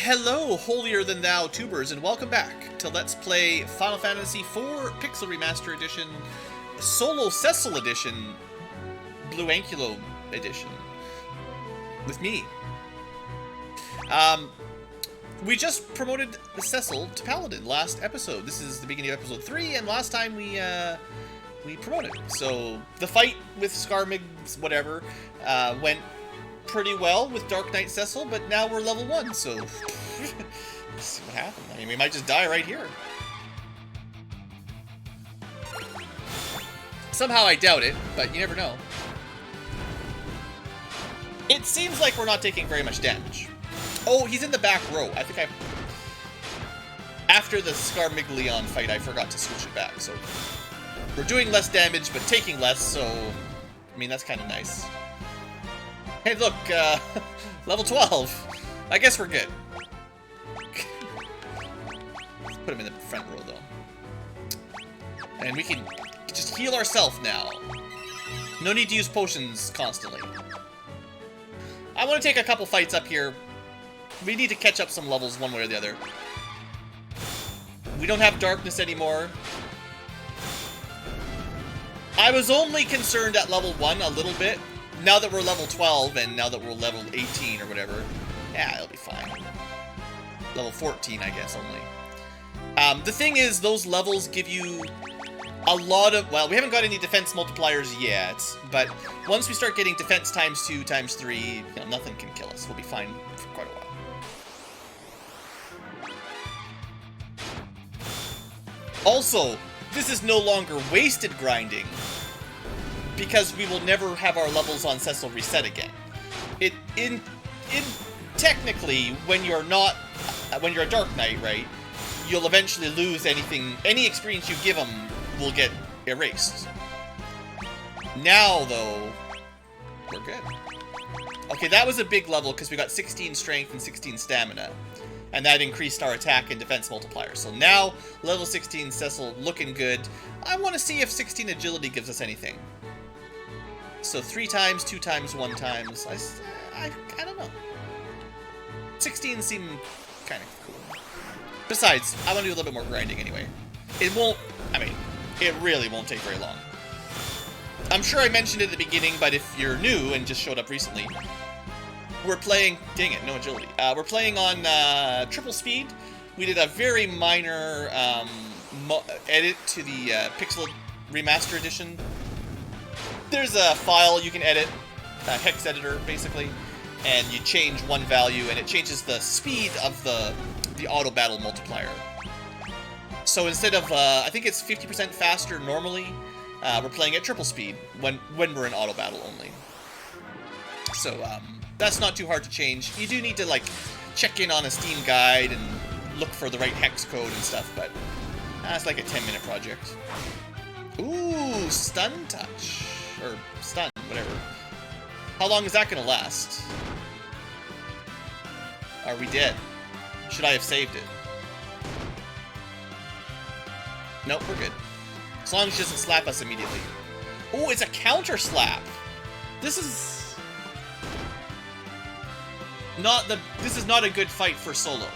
Hello, holier-than-thou tubers, and welcome back to Let's Play Final Fantasy IV Pixel Remaster Edition, Solo Cecil Edition, BlueAnkylo Edition, with me. We just promoted Cecil to Paladin last episode. This is the beginning of episode 3, and last time we promoted. So, the fight with Skarmig's whatever went pretty well with Dark Knight Cecil, but now we're level 1, so let's see what happens. I mean, we might just die right here. Somehow I doubt it, but you never know. It seems like we're not taking very much damage. Oh, he's in the back row. I think after the Skarmiglion fight, I forgot to switch it back, so we're doing less damage, but taking less, so I mean, that's kind of nice. Hey, look, level 12. I guess we're good. Let's put him in the front row, though. And we can just heal ourselves now. No need to use potions constantly. I want to take a couple fights up here. We need to catch up some levels one way or the other. We don't have darkness anymore. I was only concerned at level 1 a little bit. Now that we're level 12, and now that we're level 18 or whatever, yeah, it'll be fine. Level 14, I guess, only. The thing is, those levels give you a lot of... Well, we haven't got any defense multipliers yet, but once we start getting defense times 2, times 3, you know, nothing can kill us. We'll be fine for quite a while. Also, this is no longer wasted grinding, because we will never have our levels on Cecil reset again. Technically, when you're a Dark Knight, right, you'll eventually lose any experience you give them will get erased. Now, though, we're good. Okay, that was a big level because we got 16 strength and 16 stamina, and that increased our attack and defense multiplier. So now, level 16 Cecil looking good. I want to see if 16 agility gives us anything. So 3 times, 2 times, 1 times. I don't know. 16 seem kind of cool. Besides, I want to do a little bit more grinding anyway. It won't, I mean, it really won't take very long. I'm sure I mentioned it at the beginning, but if you're new and just showed up recently, we're playing, dang it, no agility. We're playing on triple speed. We did a very minor edit to the Pixel Remaster Edition. There's a file you can edit, a hex editor, basically, and you change one value, and it changes the speed of the auto battle multiplier. So instead of, I think it's 50% faster normally, we're playing at triple speed when we're in auto battle only. So that's not too hard to change. You do need to like check in on a Steam guide and look for the right hex code and stuff, but that's like a 10-minute project. Ooh, stun touch. Or stun, whatever. How long is that gonna last? Are we dead? Should I have saved it? Nope, we're good. As long as she doesn't slap us immediately. Oh, it's a counter slap! This is not a good fight for solo.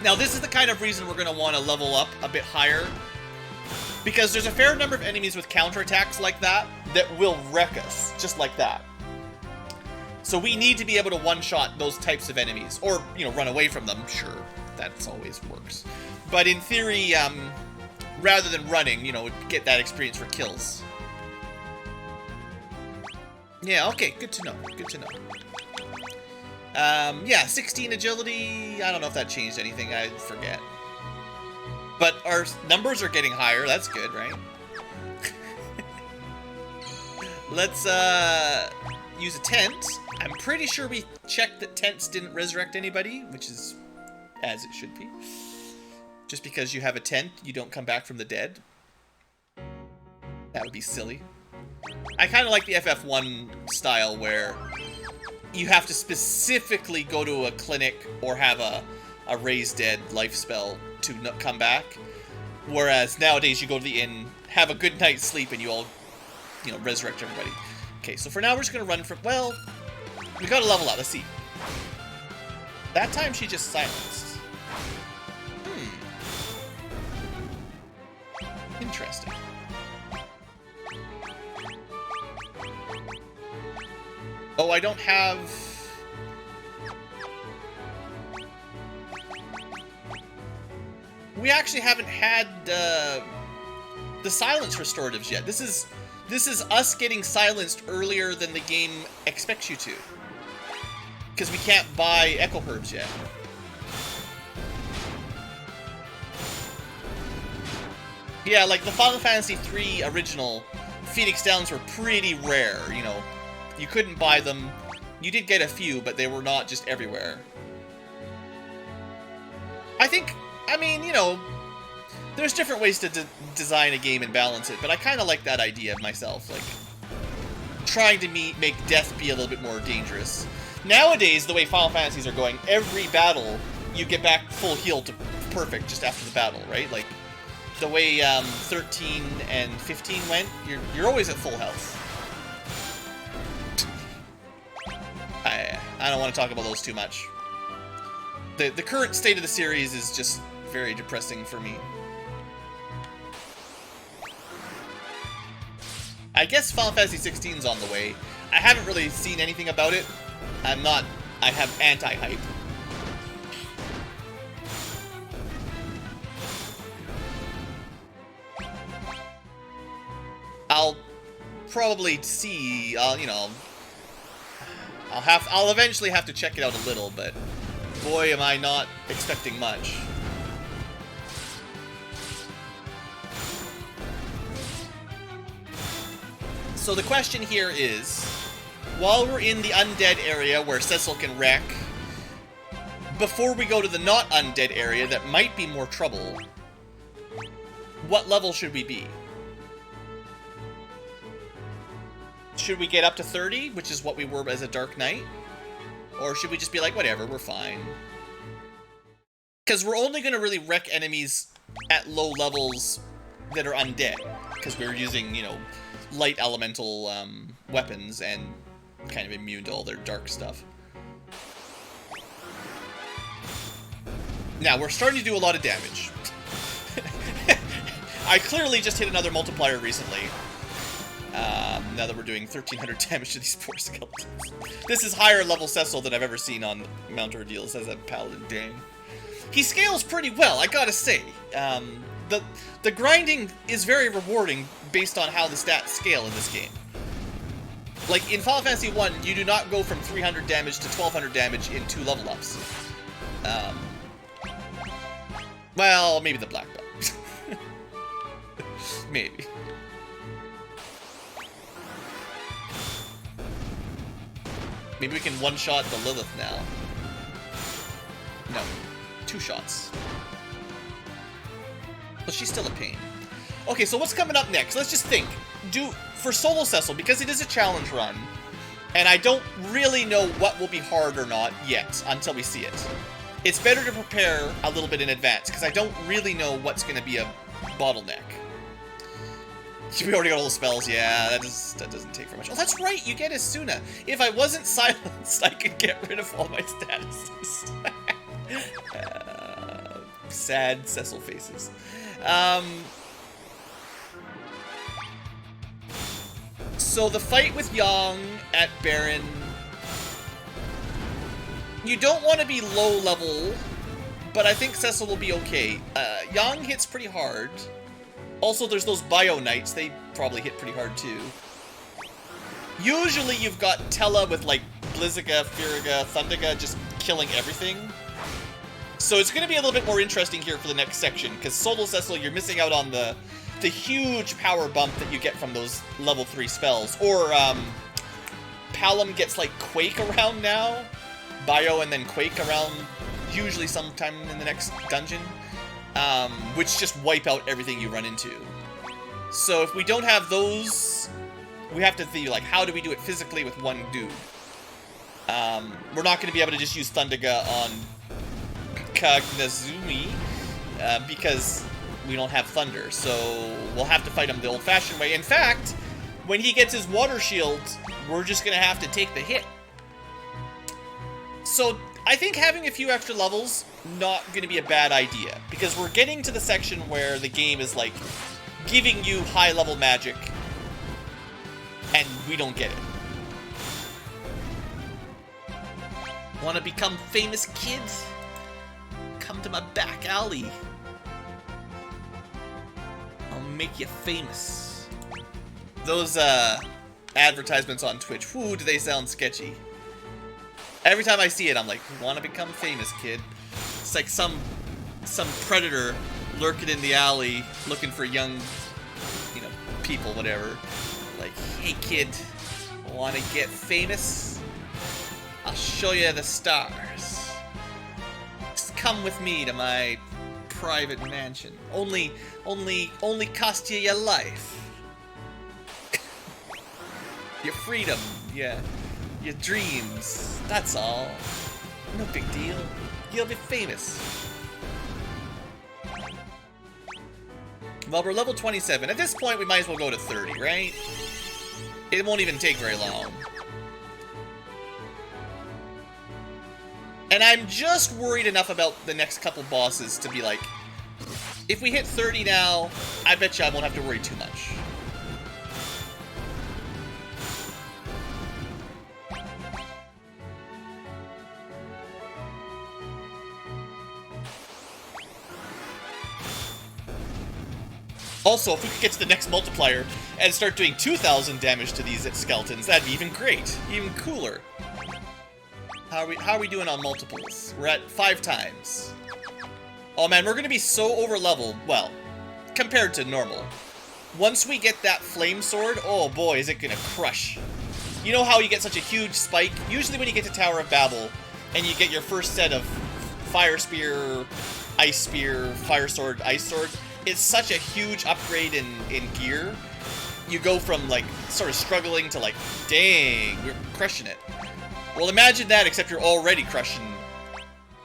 Now, this is the kind of reason we're gonna want to level up a bit higher, because there's a fair number of enemies with counterattacks like that will wreck us, just like that. So we need to be able to one-shot those types of enemies, or, you know, run away from them, sure, that always works. But in theory, rather than running, you know, get that experience for kills. Yeah, okay, good to know, good to know. Yeah, 16 agility, I don't know if that changed anything, I forget. But our numbers are getting higher. That's good, right? Let's use a tent. I'm pretty sure we checked that tents didn't resurrect anybody, which is as it should be. Just because you have a tent, you don't come back from the dead. That would be silly. I kind of like the FF1 style where you have to specifically go to a clinic or have a raised dead life spell to come back, whereas nowadays you go to the inn, have a good night's sleep, and you all, you know, resurrect everybody. Okay, so for now we're just gonna run from, well, we gotta level up, let's see. That time she just silenced. Interesting. Oh, I don't have... We actually haven't had the silence restoratives yet. This is us getting silenced earlier than the game expects you to. Because we can't buy Echo Herbs yet. Yeah, like the Final Fantasy III original, Phoenix Downs were pretty rare, you know. You couldn't buy them. You did get a few, but they were not just everywhere. I mean, you know, there's different ways to design a game and balance it, but I kind of like that idea of myself, like, trying to make death be a little bit more dangerous. Nowadays, the way Final Fantasies are going, every battle, you get back full heal to perfect just after the battle, right? Like, the way 13 and 15 went, you're always at full health. I don't want to talk about those too much. The current state of the series is just very depressing for me. I guess Final Fantasy 16's on the way. I haven't really seen anything about it. I have anti-hype. I'll probably see, you know, I'll eventually have to check it out a little, but boy, am I not expecting much. So the question here is, while we're in the undead area where Cecil can wreck, before we go to the not undead area that might be more trouble, what level should we be? Should we get up to 30, which is what we were as a Dark Knight? Or should we just be like, whatever, we're fine? Because we're only going to really wreck enemies at low levels that are undead. Because we're using, you know, light elemental weapons and kind of immune to all their dark stuff. Now, we're starting to do a lot of damage. I clearly just hit another multiplier recently. Now that we're doing 1,300 damage to these poor skeletons. This is higher level Cecil than I've ever seen on Mount Ordeals as a paladin. Dang. He scales pretty well, I gotta say. The grinding is very rewarding based on how the stats scale in this game. Like, in Final Fantasy 1, you do not go from 300 damage to 1,200 damage in 2 level ups. Well, maybe the black belt. Maybe. Maybe we can one-shot the Lilith now. No. 2 shots. But she's still a pain. Okay, so what's coming up next? Let's just think. For solo Cecil, because it is a challenge run, and I don't really know what will be hard or not yet until we see it. It's better to prepare a little bit in advance, because I don't really know what's going to be a bottleneck. We already got all the spells. Yeah, that doesn't take very much. Oh, that's right, you get Asuna. If I wasn't silenced, I could get rid of all my statuses. Sad Cecil faces. So the fight with Yang at Baron, you don't want to be low level, but I think Cecil will be okay. Yang hits pretty hard. Also, there's those Bio Knights. They probably hit pretty hard, too. Usually, you've got Tella with, like, Blizziga, Firiga, Thundiga just killing everything. So it's going to be a little bit more interesting here for the next section, because Solo Cecil, you're missing out on the huge power bump that you get from those level 3 spells. Or, Palom gets, like, Quake around now. Bio and then Quake around, usually sometime in the next dungeon. Which just wipe out everything you run into. So if we don't have those, we have to think, like, how do we do it physically with one dude? We're not going to be able to just use Thundiga on Kagnazumi, because we don't have Thunder, so we'll have to fight him the old-fashioned way. In fact, when he gets his water shield, we're just going to have to take the hit. So, I think having a few extra levels, not going to be a bad idea. Because we're getting to the section where the game is, like, giving you high-level magic, and we don't get it. Want to become famous, kids? Come to my back alley. I'll make you famous. Those, advertisements on Twitch, whoo, do they sound sketchy. Every time I see it, I'm like, wanna become famous, kid? It's like some predator lurking in the alley looking for young, you know, people, whatever. Like, hey kid, wanna get famous? I'll show you the stars. Just come with me to my private mansion. Only cost you your life. Your freedom, yeah. Your dreams, that's all. No big deal. You'll be famous. Well, we're level 27. At this point, we might as well go to 30, right? It won't even take very long. And I'm just worried enough about the next couple bosses to be like, if we hit 30 now, I bet you I won't have to worry too much. Also, if we could get to the next multiplier and start doing 2,000 damage to these skeletons, that'd be even great. Even cooler. How are we doing on multiples? We're at 5 times. Oh man, we're gonna be so over-leveled. Well, compared to normal. Once we get that flame sword, oh boy, is it gonna crush. You know how you get such a huge spike? Usually when you get to Tower of Babel, and you get your first set of Fire Spear, Ice Spear, Fire Sword, Ice Sword, it's such a huge upgrade in gear. You go from, like, sort of struggling to, like, dang, we're crushing it. Well, imagine that, except you're already crushing.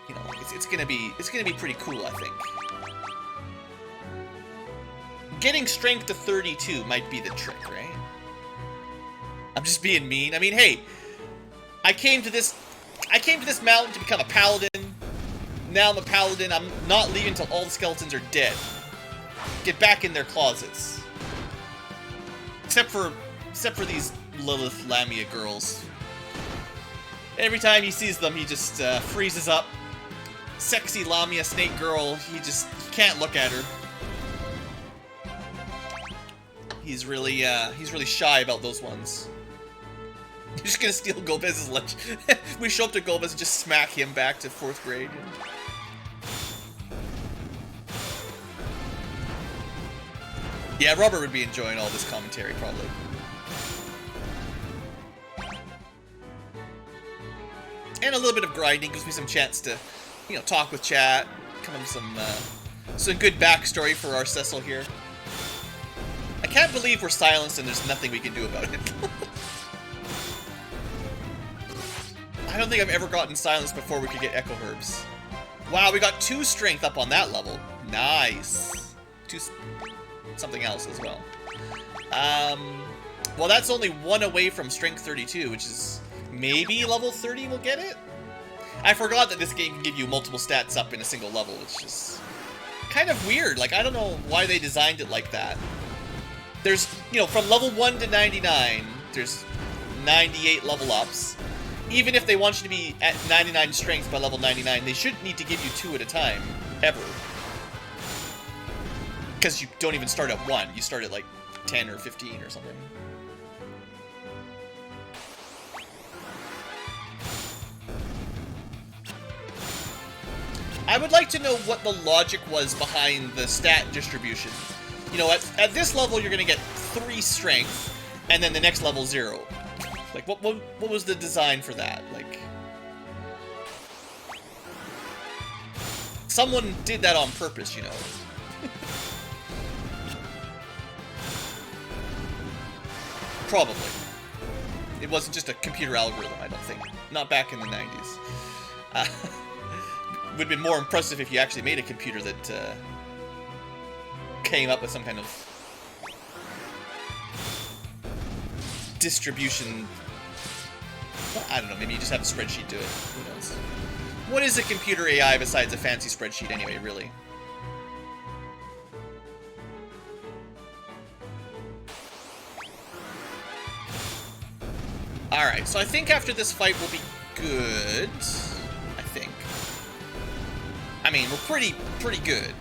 You know, it's gonna be pretty cool, I think. Getting strength to 32 might be the trick, right? I'm just being mean. I mean, hey, I came to this mountain to become a paladin. Now I'm a paladin. I'm not leaving until all the skeletons are dead. Get back in their closets. Except for these Lilith Lamia girls. Every time he sees them, he just freezes up. Sexy Lamia snake girl, he can't look at her. He's really shy about those ones. He's just gonna steal Gomez's lunch. We show up to Gomez and just smack him back to 4th grade. Yeah, Robert would be enjoying all this commentary, probably. And a little bit of grinding gives me some chance to, you know, talk with chat, come up with some good backstory for our Cecil here. I can't believe we're silenced and there's nothing we can do about it. I don't think I've ever gotten silenced before we could get Echo Herbs. Wow, we got 2 strength up on that level. Nice. 2 something else as well. Well, that's only 1 away from strength 32, which is maybe level 30 will get it? I forgot that this game can give you multiple stats up in a single level, which is kind of weird. Like, I don't know why they designed it like that. There's, you know, from level 1 to 99, there's 98 level ups. Even if they want you to be at 99 strength by level 99, they shouldn't need to give you 2 at a time, ever. Because you don't even start at 1, you start at like 10 or 15 or something. I would like to know what the logic was behind the stat distribution. You know, at this level you're gonna get 3 strength, and then the next level 0. Like, what was the design for that? Like, someone did that on purpose, you know. Probably. It wasn't just a computer algorithm, I don't think. Not back in the 90s. Would have been more impressive if you actually made a computer that came up with some kind of Well, I don't know, maybe you just have a spreadsheet to it. Who knows? What is a computer AI besides a fancy spreadsheet anyway, really? Alright, so I think after this fight we'll be good. I think. I mean, we're pretty good.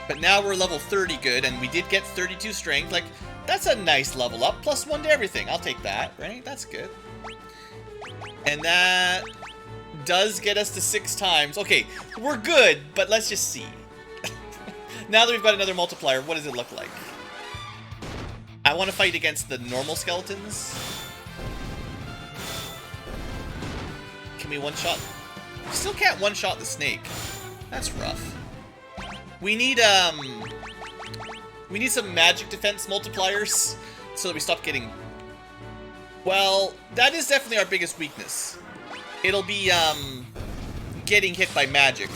But now we're level 30 good, and we did get 32 strength. Like, that's a nice level up. +1 to everything. I'll take that, right? That's good. And that does get us to 6 times. Okay, we're good, but let's just see. Now that we've got another multiplier, what does it look like? I want to fight against the normal skeletons. Can we one-shot? We still can't one-shot the snake. That's rough. We need some magic defense multipliers so that we stop getting... Well, that is definitely our biggest weakness. It'll be, getting hit by magic.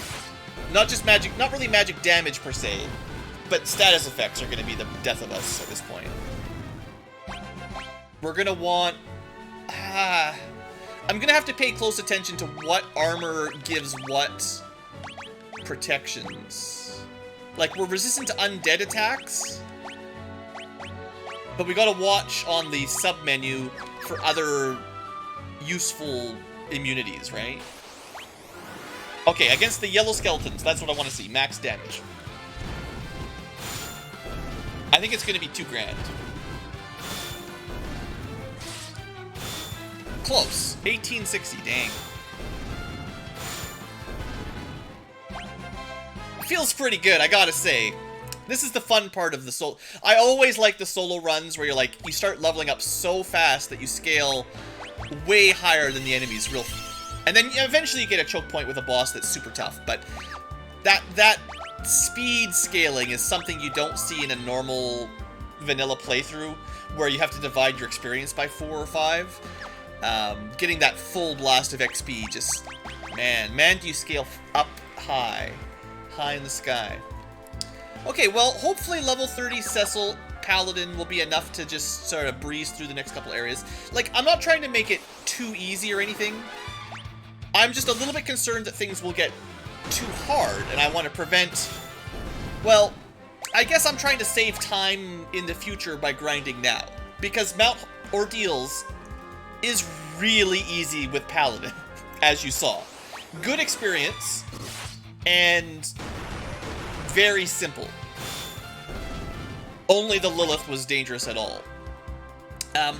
Not just magic, not really magic damage per se, but status effects are going to be the death of us at this point. We're going to want... I'm going to have to pay close attention to what armor gives what protections. Like, we're resistant to undead attacks, but we gotta watch on the sub-menu for other useful immunities, right? Okay, against the yellow skeletons, that's what I want to see. Max damage. I think it's gonna be 2 grand. Close. 1860, dang. Feels pretty good, I gotta say. This is the fun part of the solo. I always like the solo runs where you're like, you start leveling up so fast that you scale way higher than the enemies. And then eventually you get a choke point with a boss that's super tough. But that speed scaling is something you don't see in a normal vanilla playthrough, where you have to divide your experience by 4 or 5. Getting that full blast of XP just, man, do you scale up high in the sky. Okay, well, hopefully level 30 Cecil Paladin will be enough to just sort of breeze through the next couple areas. Like, I'm not trying to make it too easy or anything. I'm just a little bit concerned that things will get too hard, and I want to prevent... Well, I guess I'm trying to save time in the future by grinding now. Because Mount Ordeals is really easy with Paladin, as you saw. Good experience, and very simple. Only the Lilith was dangerous at all.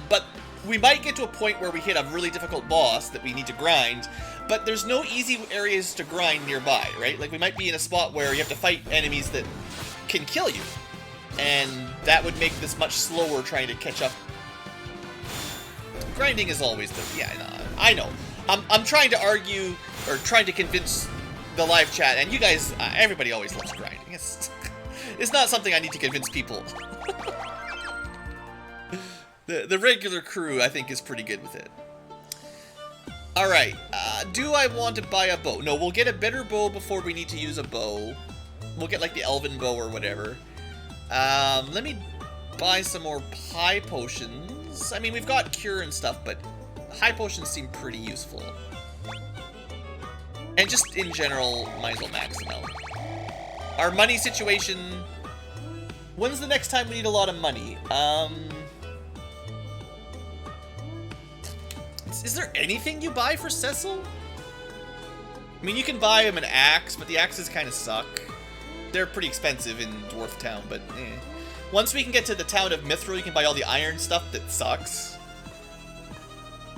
But we might get to a point where we hit a really difficult boss that we need to grind, but there's no easy areas to grind nearby, right? Like, we might be in a spot where you have to fight enemies that can kill you, and that would make this much slower trying to catch up. Grinding is always the... Yeah, no, I know. I'm trying to argue, or trying to convince the live chat, and you guys, everybody always loves grinding. It's not something I need to convince people. The regular crew, I think, is pretty good with it. Alright, do I want to buy a bow? No, we'll get a better bow before we need to use a bow. We'll get, like, the elven bow or whatever. Let me buy some more high potions. I mean, we've got cure and stuff, but high potions seem pretty useful. And just in general, might as well max them out. Our money situation... When's the next time we need a lot of money? Is there anything you buy for Cecil? I mean, you can buy him an axe, but the axes kind of suck. They're pretty expensive in Dwarf Town, but eh. Once we can get to the town of Mithril, you can buy all the iron stuff that sucks.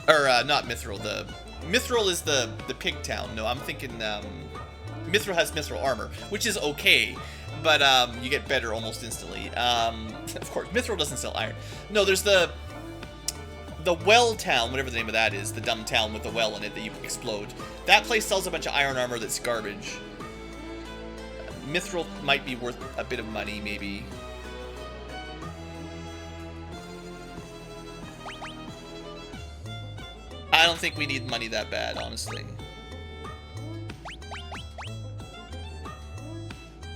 Or, not Mithril, Mithril is the pig town. No, I'm thinking, Mithril has Mithril armor, which is okay, but, you get better almost instantly. Of course, Mithril doesn't sell iron. No, there's the well town, whatever the name of that is, the dumb town with the well in it that you explode. That place sells a bunch of iron armor that's garbage. Mithril might be worth a bit of money, maybe. I don't think we need money that bad, honestly.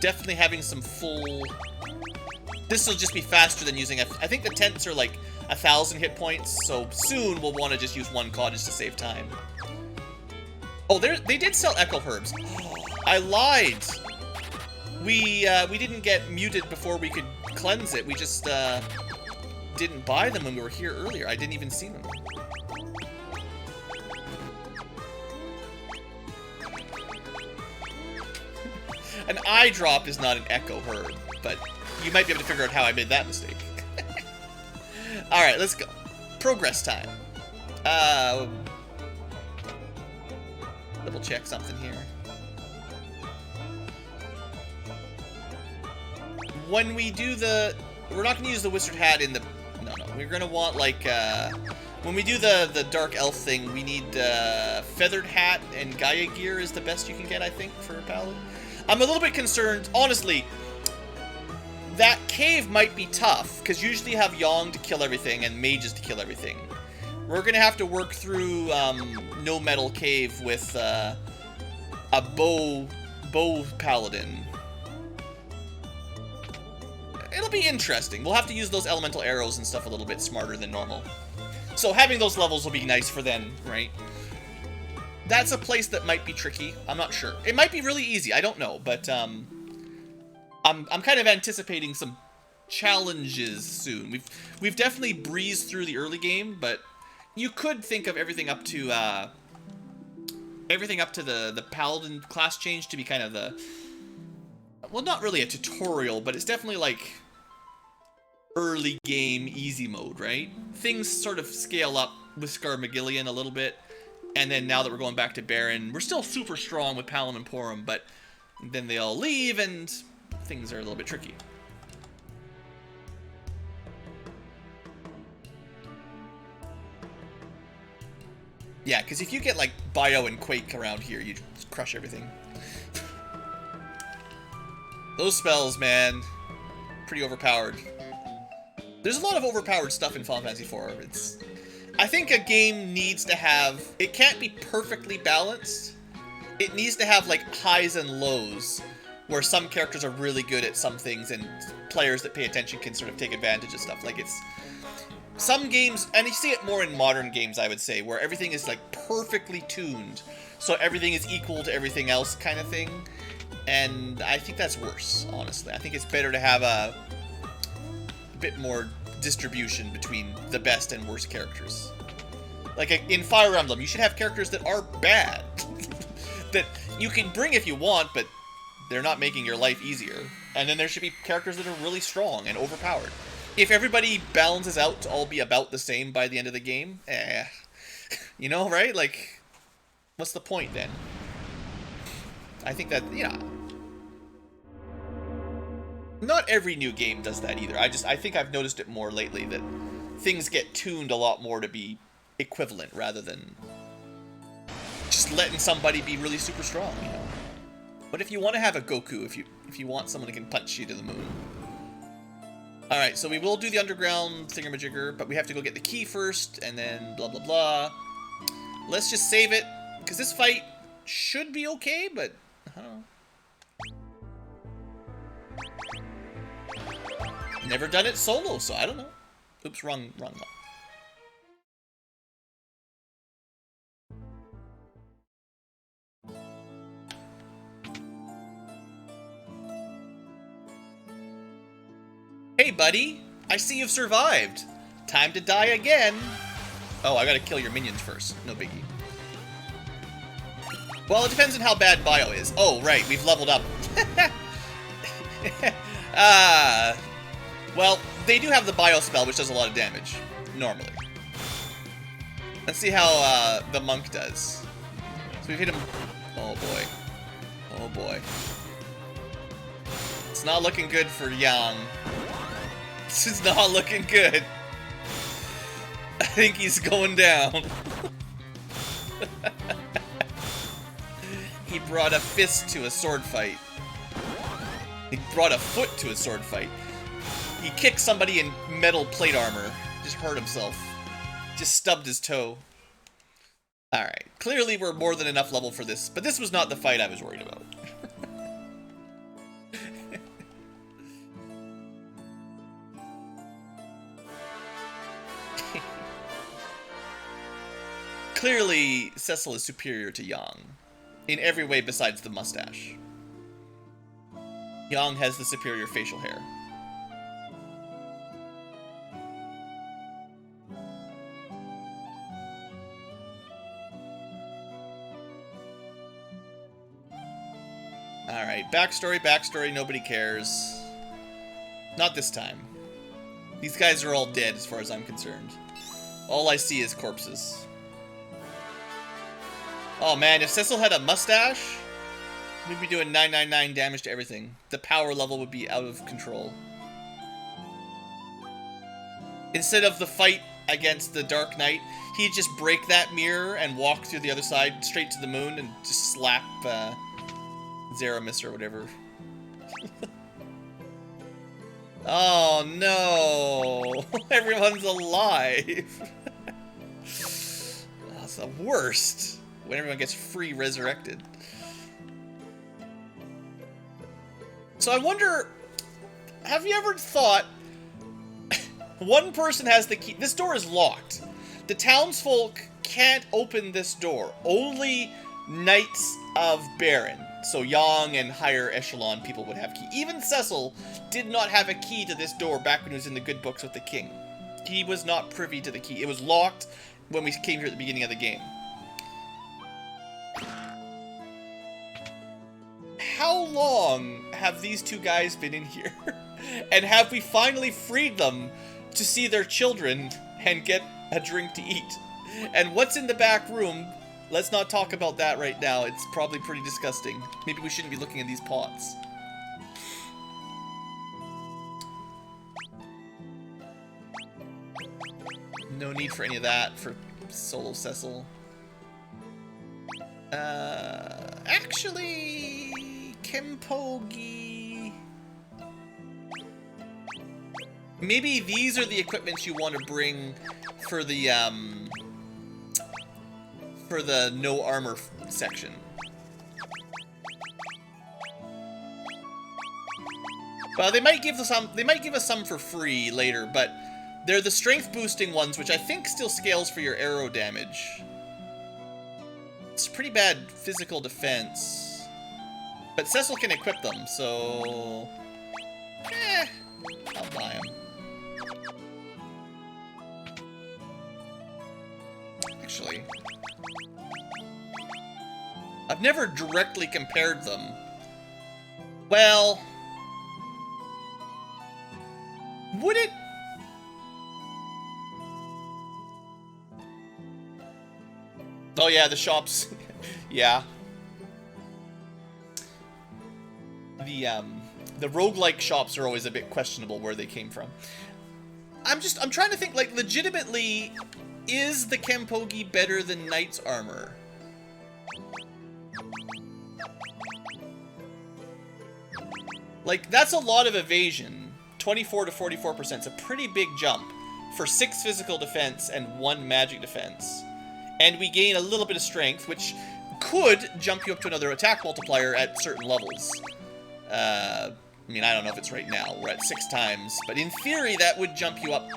Definitely having some full... This will just be faster than using... I think the tents are like 1,000 hit points, so soon we'll want to just use one cottage to save time. Oh, they did sell Echo Herbs. I lied. We didn't get muted before we could cleanse it. We just didn't buy them when we were here earlier. I didn't even see them. An eye drop is not an Echo Herb, but you might be able to figure out how I made that mistake. Alright, let's go. Progress time. Double check something here. When we do the... We're not going to use the Wizard Hat in the... No. We're going to want, like, when we do the Dark Elf thing, we need Feathered Hat and Gaia Gear is the best you can get, I think, for a Paladin. I'm a little bit concerned, honestly. That cave might be tough, because usually you have Yang to kill everything and mages to kill everything. We're going to have to work through No Metal Cave with a bow paladin. It'll be interesting. We'll have to use those elemental arrows and stuff a little bit smarter than normal. So having those levels will be nice for them, right? That's a place that might be tricky. I'm not sure. It might be really easy. I don't know, but I'm kind of anticipating some challenges soon. We've definitely breezed through the early game, but you could think of everything up to the paladin class change to be kind of the, well, not really a tutorial, but it's definitely like early game easy mode, right? Things sort of scale up with Scarmagillion a little bit, and then now that we're going back to Baron, we're still super strong with Palom and Porum, but then they all leave and things are a little bit tricky. Yeah, because if you get like Bio and Quake around here, you just crush everything. Those spells, man, pretty overpowered. There's a lot of overpowered stuff in Final Fantasy IV. I think a game needs to have, it can't be perfectly balanced. It needs to have like highs and lows, where some characters are really good at some things and players that pay attention can sort of take advantage of stuff. Like it's, some games, and you see it more in modern games, I would say, where everything is like perfectly tuned, so everything is equal to everything else kind of thing. And I think that's worse, honestly. I think it's better to have a bit more distribution between the best and worst characters. Like in Fire Emblem, you should have characters that are bad. That you can bring if you want, but they're not making your life easier. And then there should be characters that are really strong and overpowered. If everybody balances out to all be about the same by the end of the game, you know, right? Like, what's the point then? I think that, yeah. Not every new game does that either. I think I've noticed it more lately, that things get tuned a lot more to be equivalent rather than just letting somebody be really super strong, you know? But if you want to have a Goku, if you want someone who can punch you to the moon. Alright, so we will do the underground thingamajigger, but we have to go get the key first, and then blah blah blah. Let's just save it, because this fight should be okay, but I don't know. Never done it solo, so I don't know. Oops, wrong one. Hey, buddy! I see you've survived! Time to die again! Oh, I gotta kill your minions first. No biggie. Well, it depends on how bad Bio is. Oh, right, we've leveled up. Well, they do have the Bio spell, which does a lot of damage. Normally. Let's see how the monk does. So we've hit him... Oh, boy. Oh, boy. It's not looking good for Yang. This is not looking good. I think he's going down. He brought a fist to a sword fight. He brought a foot to a sword fight. He kicked somebody in metal plate armor. Just hurt himself. Just stubbed his toe. Alright. Clearly we're more than enough level for this. But this was not the fight I was worried about. clearly, Cecil is superior to Yang. In every way besides the mustache. Yang has the superior facial hair. Alright, backstory, nobody cares. Not this time. These guys are all dead as far as I'm concerned. All I see is corpses. Oh man, if Cecil had a mustache, we'd be doing 999 damage to everything. The power level would be out of control. Instead of the fight against the Dark Knight, he'd just break that mirror and walk through the other side straight to the moon and just slap Zeramis or whatever. Oh no! Everyone's alive! That's the worst! When everyone gets free resurrected. So I wonder, have you ever thought, one person has the key, this door is locked. The townsfolk can't open this door. Only Knights of Baron. So Yang and higher echelon people would have key. Even Cecil did not have a key to this door back when he was in the good books with the king. He was not privy to the key. It was locked when we came here at the beginning of the game. How long have these two guys been in here? And have we finally freed them to see their children and get a drink to eat? And what's in the back room? Let's not talk about that right now. It's probably pretty disgusting. Maybe we shouldn't be looking at these pots. No need for any of that for solo Cecil. Actually, Kempogi. Maybe these are the equipments you want to bring for the no armor section. Well, they might give us some. They might give us some for free later, but they're the strength boosting ones, which I think still scales for your arrow damage. It's pretty bad physical defense, but Cecil can equip them, so I'll buy them. Actually, I've never directly compared them. Well, would it? Oh yeah, the shops. Yeah. The roguelike shops are always a bit questionable where they came from. I'm trying to think, like, legitimately, is the Kempogi better than Knight's armor? Like, that's a lot of evasion. 24 to 44%. It's a pretty big jump for 6 physical defense and 1 magic defense. And we gain a little bit of strength, which could jump you up to another attack multiplier at certain levels. I mean, I don't know if it's right now. We're at 6 times. But in theory, that would jump you up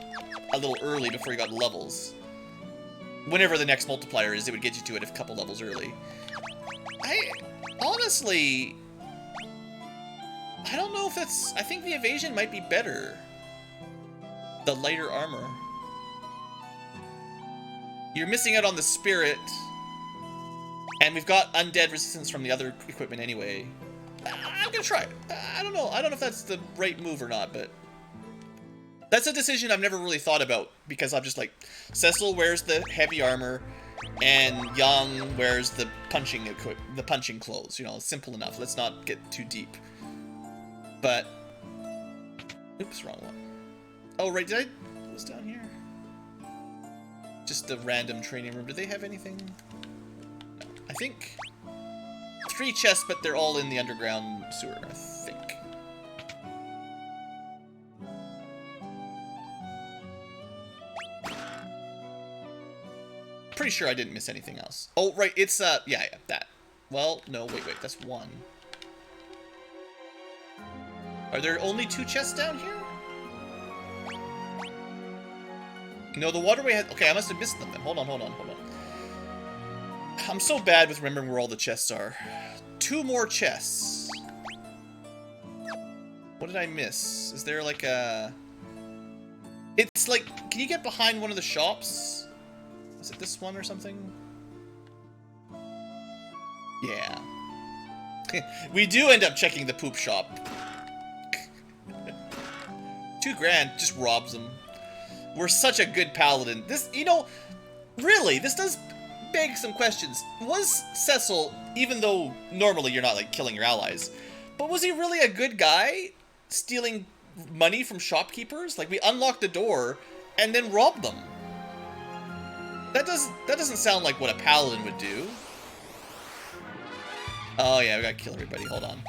a little early before you got levels. Whenever the next multiplier is, it would get you to it a couple levels early. Honestly, I don't know if that's... I think the evasion might be better. The lighter armor. You're missing out on the spirit. And we've got undead resistance from the other equipment anyway. I'm gonna try it. I don't know. I don't know if that's the right move or not, but... That's a decision I've never really thought about, because I'm just like, Cecil wears the heavy armor, and Yang wears the punching clothes. You know, simple enough. Let's not get too deep. But... Oops, wrong one. Oh, right, did I... It was down here. Just a random training room. Do they have anything? No. I think 3 chests, but they're all in the underground sewer, I think. Pretty sure I didn't miss anything else. Oh, right, it's, yeah, that. Well, no, wait, that's 1. Are there only 2 chests down here? No, the waterway had... Okay, I must have missed them then. Hold on. I'm so bad with remembering where all the chests are. 2 more chests. What did I miss? Is there like a... It's like, can you get behind one of the shops? Is it this one or something? Yeah. We do end up checking the poop shop. 2 grand, just robs them. We're such a good paladin. This, you know, really, this does beg some questions. Was Cecil, even though normally you're not like killing your allies, but was he really a good guy stealing money from shopkeepers? Like, we unlocked the door and then robbed them. That doesn't sound like what a paladin would do. Oh yeah, we gotta kill everybody. Hold on.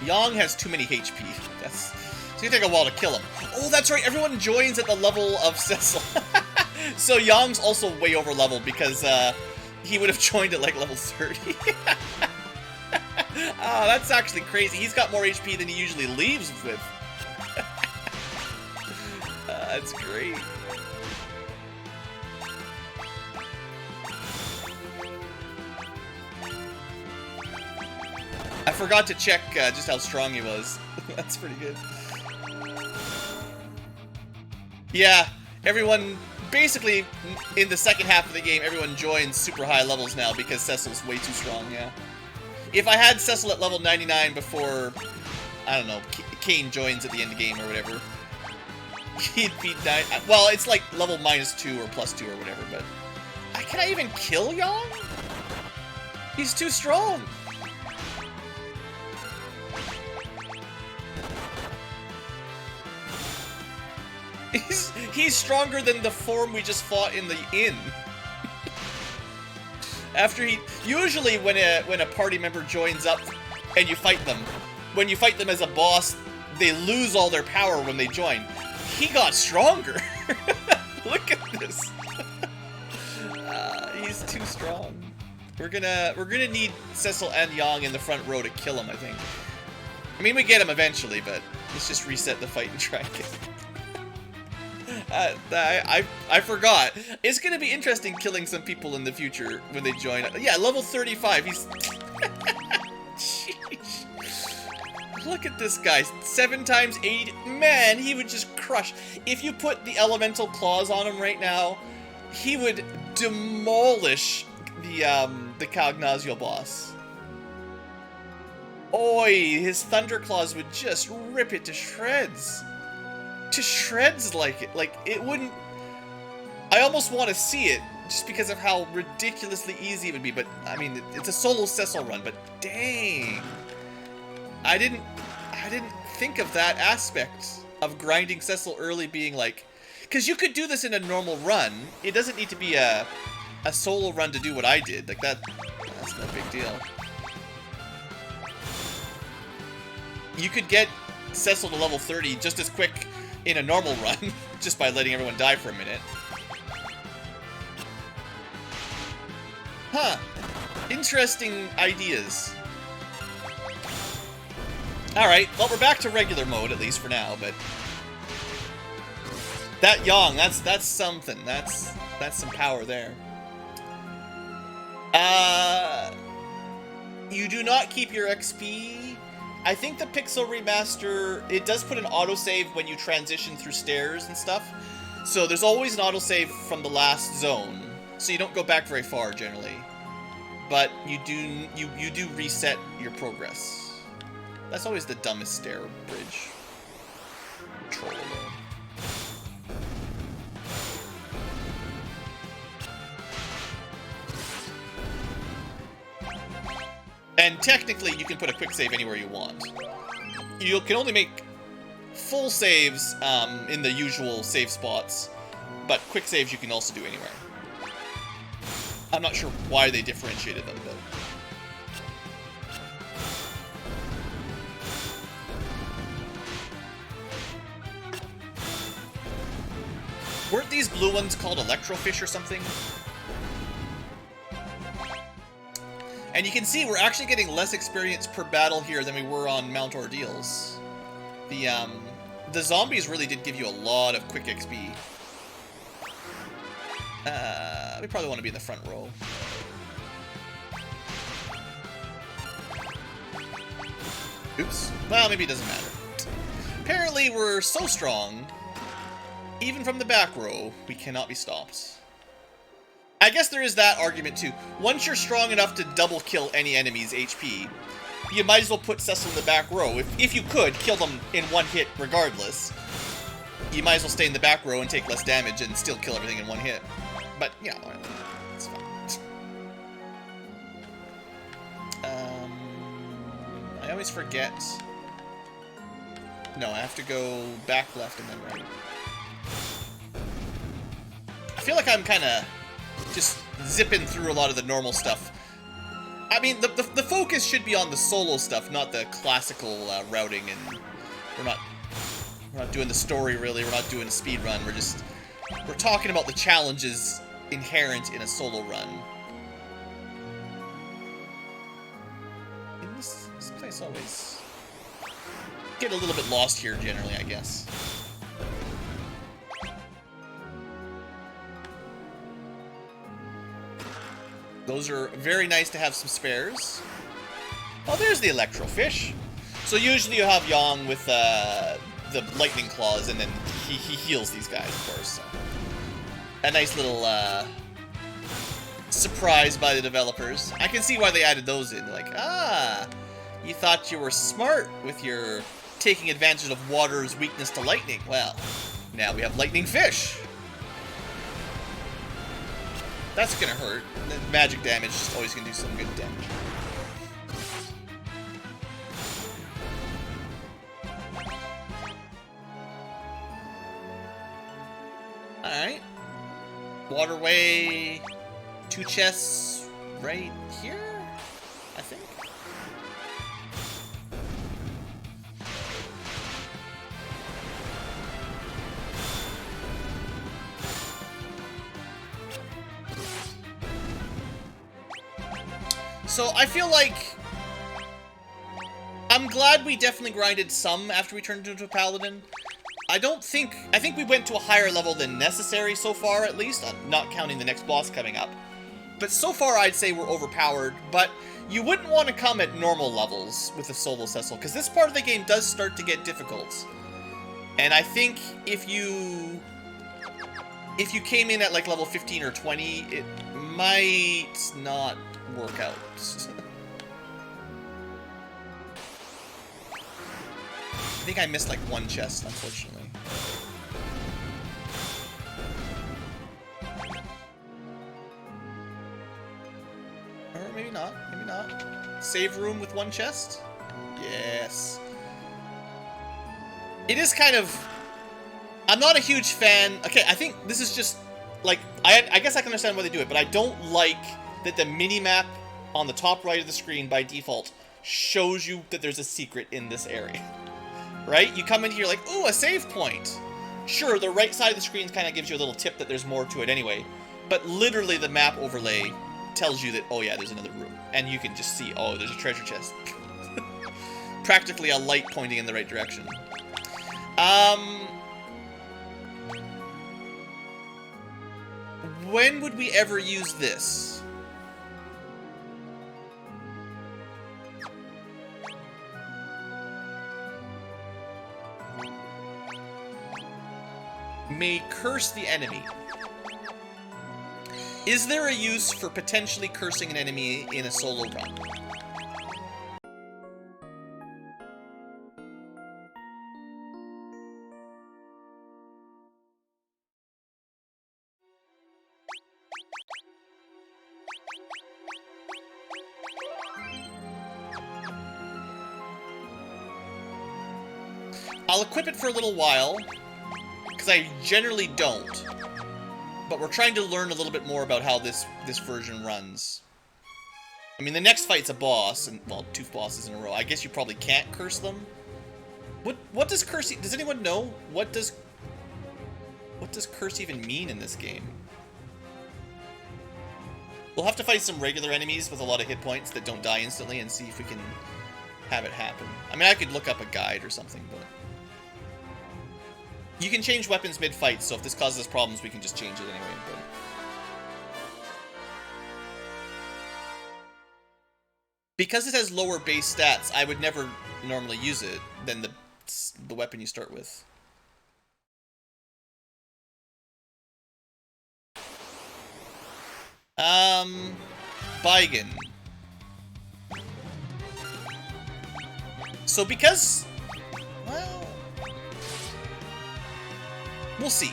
Yang has too many HP. It's gonna take a while to kill him. Oh, that's right. Everyone joins at the level of Cecil. So Yang's also way over leveled because he would have joined at like level 30. Oh, that's actually crazy. He's got more HP than he usually leaves with. That's great. I forgot to check just how strong he was. That's pretty good. Yeah, everyone, basically, in the second half of the game, everyone joins super high levels now because Cecil's way too strong, yeah. If I had Cecil at level 99 before, I don't know, Kane joins at the end of the game or whatever, he'd beat 9. Well, it's like level -2 or +2 or whatever, but... Can I even kill Yang? He's too strong. He's stronger than the form we just fought in the inn. After he... Usually when a party member joins up and you fight them, when you fight them as a boss, they lose all their power when they join. He got stronger. Look at this. He's too strong. We're gonna need Cecil and Yang in the front row to kill him, I think. I mean, we get him eventually, but let's just reset the fight and try again. I forgot. It's gonna be interesting killing some people in the future when they join. Yeah, level 35. He's... Jeez. Look at this guy. 7 times 80. Man, he would just crush. If you put the elemental claws on him right now, he would demolish the Cagnazio boss. Oi, his thunder claws would just rip it to shreds. To shreds like it wouldn't... I almost want to see it just because of how ridiculously easy it would be, but I mean, it's a solo Cecil run, but dang. I didn't think of that aspect of grinding Cecil early being like... Because you could do this in a normal run. It doesn't need to be a solo run to do what I did. Like that's no big deal. You could get Cecil to level 30 just as quick in a normal run, just by letting everyone die for a minute. Huh. Interesting ideas. Alright, well, we're back to regular mode, at least for now, but... That Yang, that's something. That's some power there. You do not keep your XP. I think the Pixel Remaster, it does put an autosave when you transition through stairs and stuff. So there's always an autosave from the last zone. So you don't go back very far, generally. But you do reset your progress. That's always the dumbest stair bridge. Troll alone. And technically, you can put a quick save anywhere you want. You can only make full saves in the usual save spots, but quick saves you can also do anywhere. I'm not sure why they differentiated them, but... Weren't these blue ones called electrofish or something? And you can see we're actually getting less experience per battle here than we were on Mount Ordeals. The zombies really did give you a lot of quick XP. We probably want to be in the front row. Oops. Well, maybe it doesn't matter. Apparently, we're so strong, even from the back row, we cannot be stopped. I guess there is that argument, too. Once you're strong enough to double kill any enemy's HP, you might as well put Cecil in the back row. If you could, kill them in one hit regardless. You might as well stay in the back row and take less damage and still kill everything in one hit. But, yeah, it's fine. I always forget. No, I have to go back left and then right. I feel like I'm kind of just zipping through a lot of the normal stuff. I mean, the focus should be on the solo stuff, not the classical routing, and we're not doing the story really. We're not doing a speed run. We're talking about the challenges inherent in a solo run. In this place always get a little bit lost here generally, I guess. Those are very nice to have some spares. Oh, there's the electrofish. So usually you have Yang with the lightning claws, and then he heals these guys, of course. So. A nice little surprise by the developers. I can see why they added those in. They're like, ah, you thought you were smart with your taking advantage of water's weakness to lightning. Well, now we have lightning fish. That's gonna hurt. The magic damage is always gonna do some good damage. Alright. Waterway. 2 chests right here, I think. So I feel like I'm glad we definitely grinded some after we turned into a paladin. I think we went to a higher level than necessary so far, at least, not counting the next boss coming up. But so far I'd say we're overpowered, but you wouldn't want to come at normal levels with a solo Cecil, because this part of the game does start to get difficult. And I think if you came in at like level 15 or 20, it might not work out. I think I missed like 1 chest, unfortunately. Or maybe not, maybe not. Save room with 1 chest? Yes. It is kind of... I'm not a huge fan... Okay, I think this is just... Like, I guess I can understand why they do it, but I don't like that the mini-map on the top right of the screen by default shows you that there's a secret in this area. Right? You come in here like, ooh, a save point. Sure, the right side of the screen kind of gives you a little tip that there's more to it anyway. But literally the map overlay tells you that, oh yeah, there's another room. And you can just see, oh, there's a treasure chest. Practically a light pointing in the right direction. When would we ever use this? May curse the enemy. Is there a use for potentially cursing an enemy in a solo run? I'll equip it for a little while, because I generally don't. But we're trying to learn a little bit more about how this version runs. I mean, the next fight's a boss, and, well, 2 bosses in a row. I guess you probably can't curse them. What does curse... Does anyone know? What does curse even mean in this game? We'll have to fight some regular enemies with a lot of hit points that don't die instantly and see if we can have it happen. I mean, I could look up a guide or something, but... You can change weapons mid-fight, so if this causes us problems, we can just change it anyway, but... Because it has lower base stats, I would never normally use it than the weapon you start with. Baigen. So because... Well... We'll see.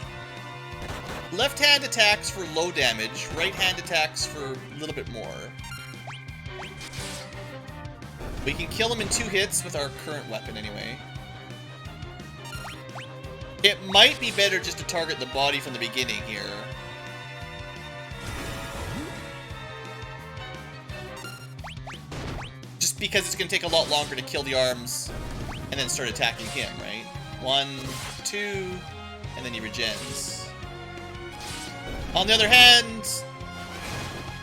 Left hand attacks for low damage, right hand attacks for a little bit more. We can kill him in 2 hits with our current weapon anyway. It might be better just to target the body from the beginning here. Just because it's going to take a lot longer to kill the arms and then start attacking him, right? 1, 2, and then he regens. On the other hand...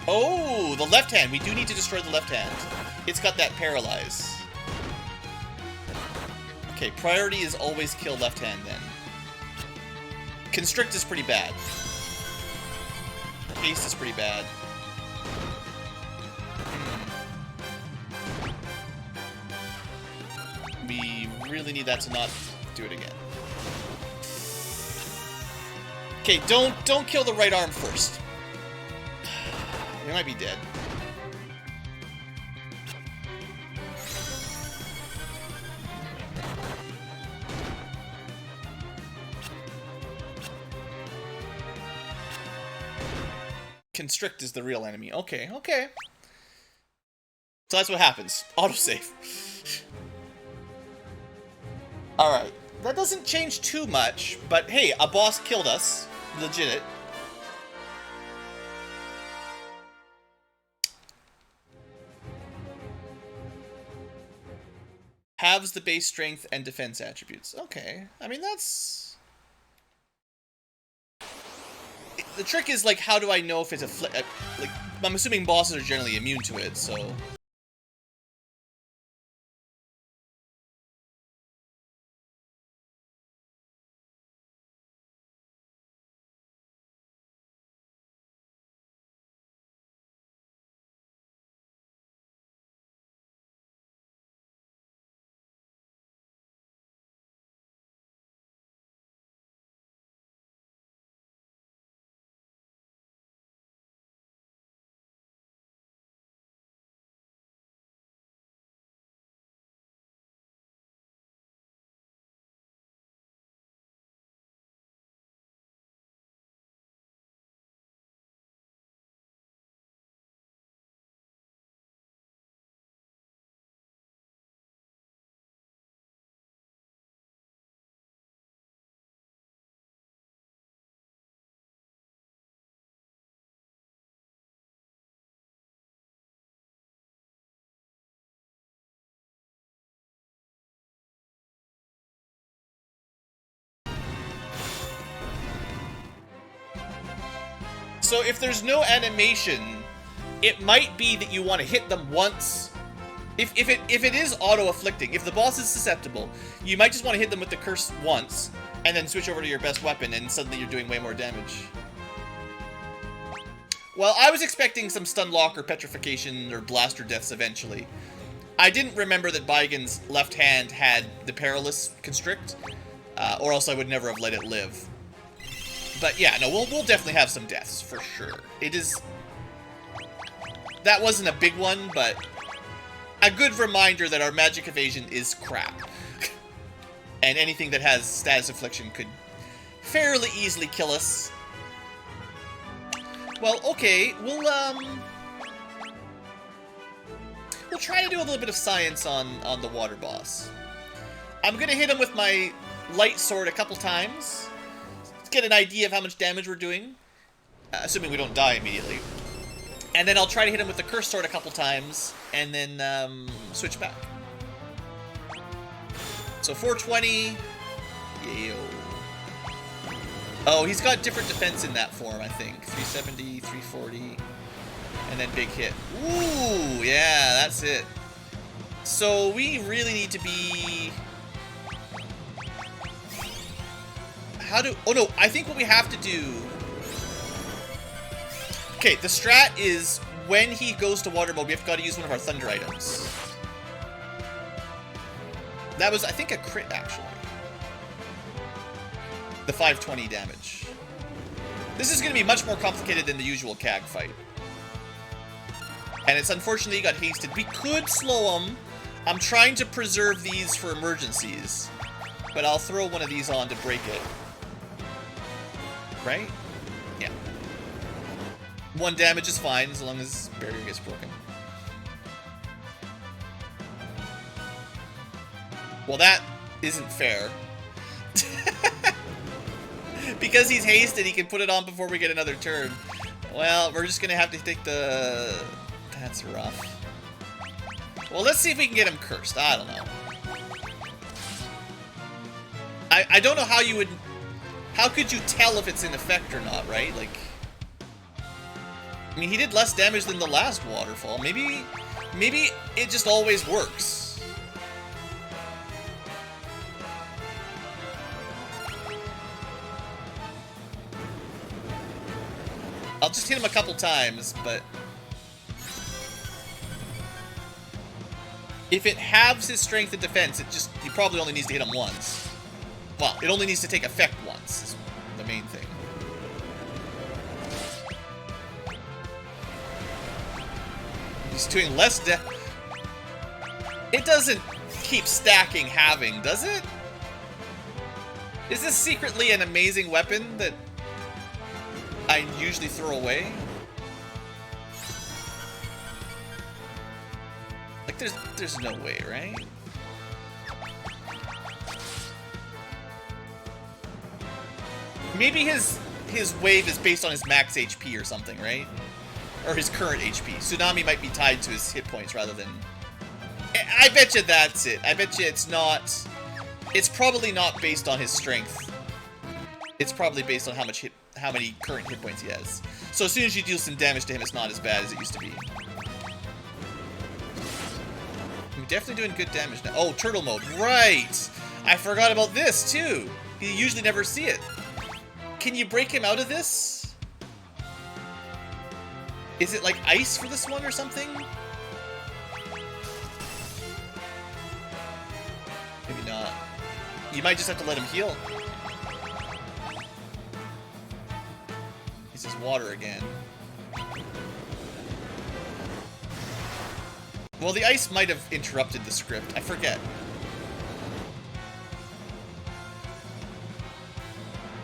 Oh, the left hand. We do need to destroy the left hand. It's got that paralyze. Okay, priority is always kill left hand then. Constrict is pretty bad. Haste is pretty bad. We really need that to not do it again. Okay, don't kill the right arm first. We might be dead. Constrict is the real enemy. Okay, okay. So that's what happens. Autosave. Alright. That doesn't change too much, but hey, a boss killed us. Legit. Halves the base strength and defense attributes. Okay. I mean, that's... The trick is, like, how do I know if it's like, I'm assuming bosses are generally immune to it, so... So if there's no animation, it might be that you want to hit them once. If it is auto-afflicting, if the boss is susceptible, you might just want to hit them with the curse once, and then switch over to your best weapon, and suddenly you're doing way more damage. Well, I was expecting some stun lock or petrification or blaster deaths eventually. I didn't remember that Baigen's left hand had the perilous constrict, or else I would never have let it live. But yeah, no, we'll definitely have some deaths, for sure. It is... That wasn't a big one, but... A good reminder that our magic evasion is crap. And anything that has status affliction could fairly easily kill us. Well, okay, we'll try to do a little bit of science on the water boss. I'm gonna hit him with my light sword a couple times. Get an idea of how much damage we're doing, assuming we don't die immediately. And then I'll try to hit him with the curse sword a couple times, and then switch back. So 420. Yo. Oh, he's got different defense in that form, I think. 370, 340. And then big hit. Ooh, yeah, that's it. So we really need to be... Oh no, I think what we have to do... Okay, the strat is when he goes to water mode, we've got to use one of our thunder items. That was, I think, a crit, actually. The 520 damage. This is going to be much more complicated than the usual CAG fight. And it's unfortunately he got hasted. We could slow him. I'm trying to preserve these for emergencies. But I'll throw one of these on to break it. Right? Yeah. 1 damage is fine as long as barrier gets broken. Well, that isn't fair. Because he's hasted, he can put it on before we get another turn. Well, we're just gonna have to take the... That's rough. Well, let's see if we can get him cursed. I don't know. I don't know how you would... How could you tell if it's in effect or not, right? Like... I mean, he did less damage than the last waterfall. Maybe it just always works. I'll just hit him a couple times, but... If it halves his strength and defense, he probably only needs to hit him once. Well, it only needs to take effect once, is the main thing. He's doing less It doesn't keep stacking halving, does it? Is this secretly an amazing weapon that I usually throw away? Like, there's no way, right? Maybe his wave is based on his max HP or something, right? Or his current HP. Tsunami might be tied to his hit points rather than... I bet you that's it. I bet you it's not... It's probably not based on his strength. It's probably based on how many current hit points he has. So as soon as you deal some damage to him, it's not as bad as it used to be. I'm definitely doing good damage now. Oh, turtle mode. Right! I forgot about this, too. You usually never see it. Can you break him out of this? Is it like ice for this one or something? Maybe not. You might just have to let him heal. This is water again. Well, the ice might have interrupted the script. I forget.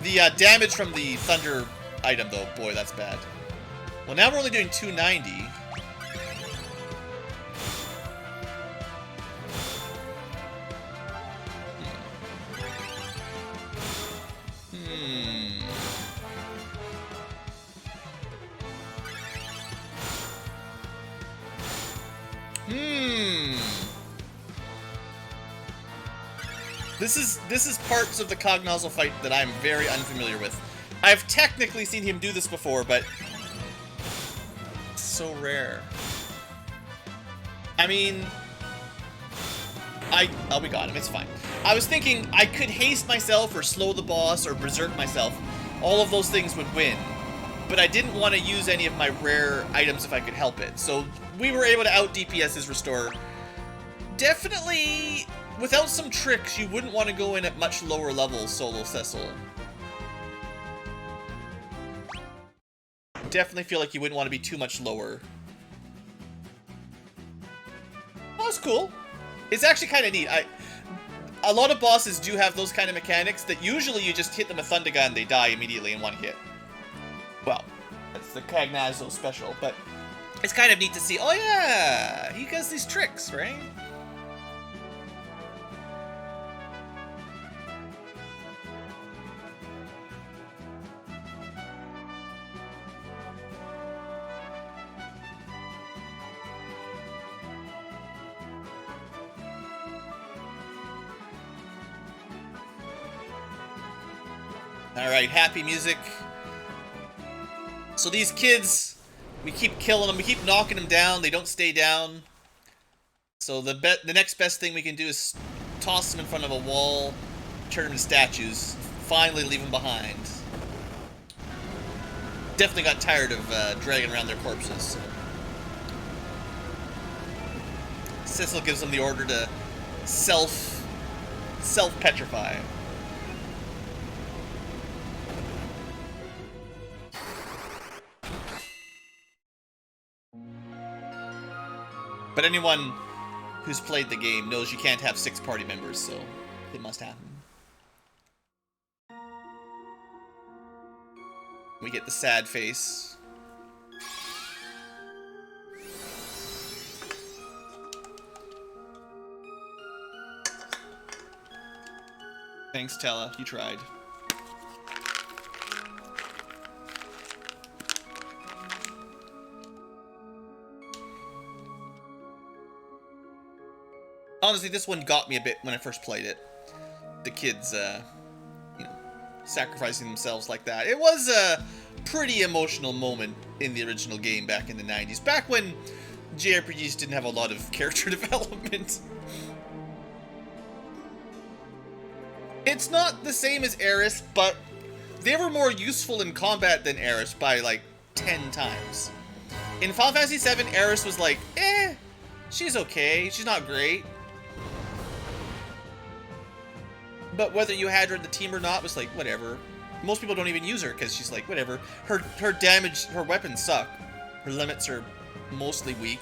The damage from the thunder item, though, boy, that's bad. Well, now we're only doing 290. This is parts of the Cog Nozzle fight that I'm very unfamiliar with. I've technically seen him do this before, but it's so rare. I mean, oh, we got him. It's fine. I was thinking I could haste myself or slow the boss or berserk myself. All of those things would win. But I didn't want to use any of my rare items if I could help it. So we were able to out DPS his restore. Definitely, without some tricks, you wouldn't want to go in at much lower levels solo Cecil. Definitely feel like you wouldn't want to be too much lower. Oh, that's cool. It's actually kind of neat. A lot of bosses do have those kind of mechanics that usually you just hit them with Thunder Gun and they die immediately in one hit. Well, that's the Cagnazzo special, but it's kind of neat to see, oh yeah, he does these tricks, right? Alright, happy music. So these kids We keep killing them, we keep knocking them down, they don't stay down. So the next best thing we can do is toss them in front of a wall, turn them into statues, finally leave them behind. Definitely got tired of dragging around their corpses. Cecil gives them the order to self-petrify. But anyone who's played the game knows you can't have 6 party members, so it must happen. We get the sad face. Thanks, Tella. You tried. Honestly, this one got me a bit when I first played it. The kids, you know, sacrificing themselves like that. It was a pretty emotional moment in the original game back in the 90s. Back when JRPGs didn't have a lot of character development. It's not the same as Aeris, but they were more useful in combat than Aeris by like 10 times. In Final Fantasy VII, Aeris was like, she's okay, she's not great. But whether you had her in the team or not was like, whatever. Most people don't even use her because she's like, whatever. Her damage, her weapons suck. Her limits are mostly weak.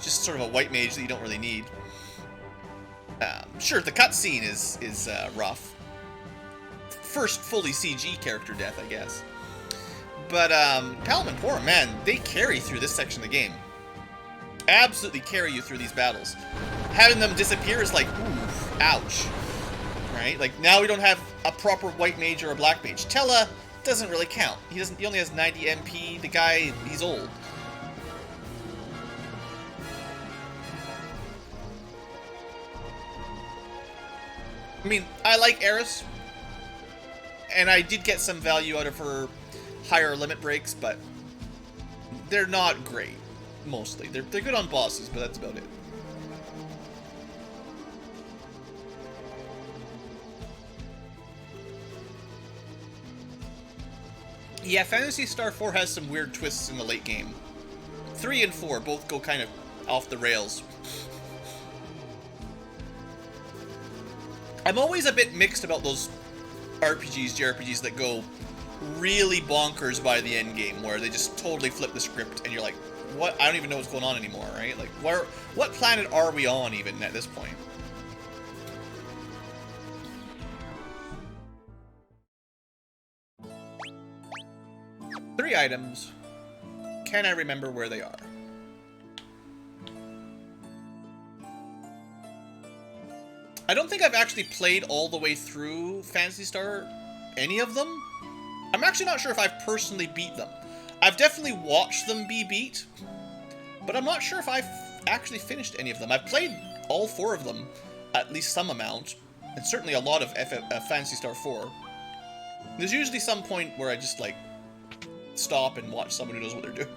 Just sort of a white mage that you don't really need. Sure, the cutscene is rough. First fully CG character death, I guess. But Palom and Porum, man, they carry through this section of the game. Absolutely carry you through these battles. Having them disappear is like, ooh, ouch. Right? Like, now we don't have a proper white mage or a black mage. Tella doesn't really count. He only has 90 MP. The guy, he's old. I mean, I like Aeris, and I did get some value out of her higher limit breaks, but they're not great, mostly. They're good on bosses, but that's about it. Yeah, Phantasy Star 4 has some weird twists in the late game. 3 and 4 both go kind of off the rails. I'm always a bit mixed about those JRPGs that go really bonkers by the end game, where they just totally flip the script, and you're like, what? I don't even know what's going on anymore, right? Like, what planet are we on even at this point? Three items. Can I remember where they are? I don't think I've actually played all the way through Phantasy Star, any of them. I'm actually not sure if I've personally beat them. I've definitely watched them be beat, but I'm not sure if I've actually finished any of them. I've played all 4 of them, at least some amount, and certainly a lot of Phantasy Star 4. There's usually some point where I just, like, stop and watch someone who knows what they're doing.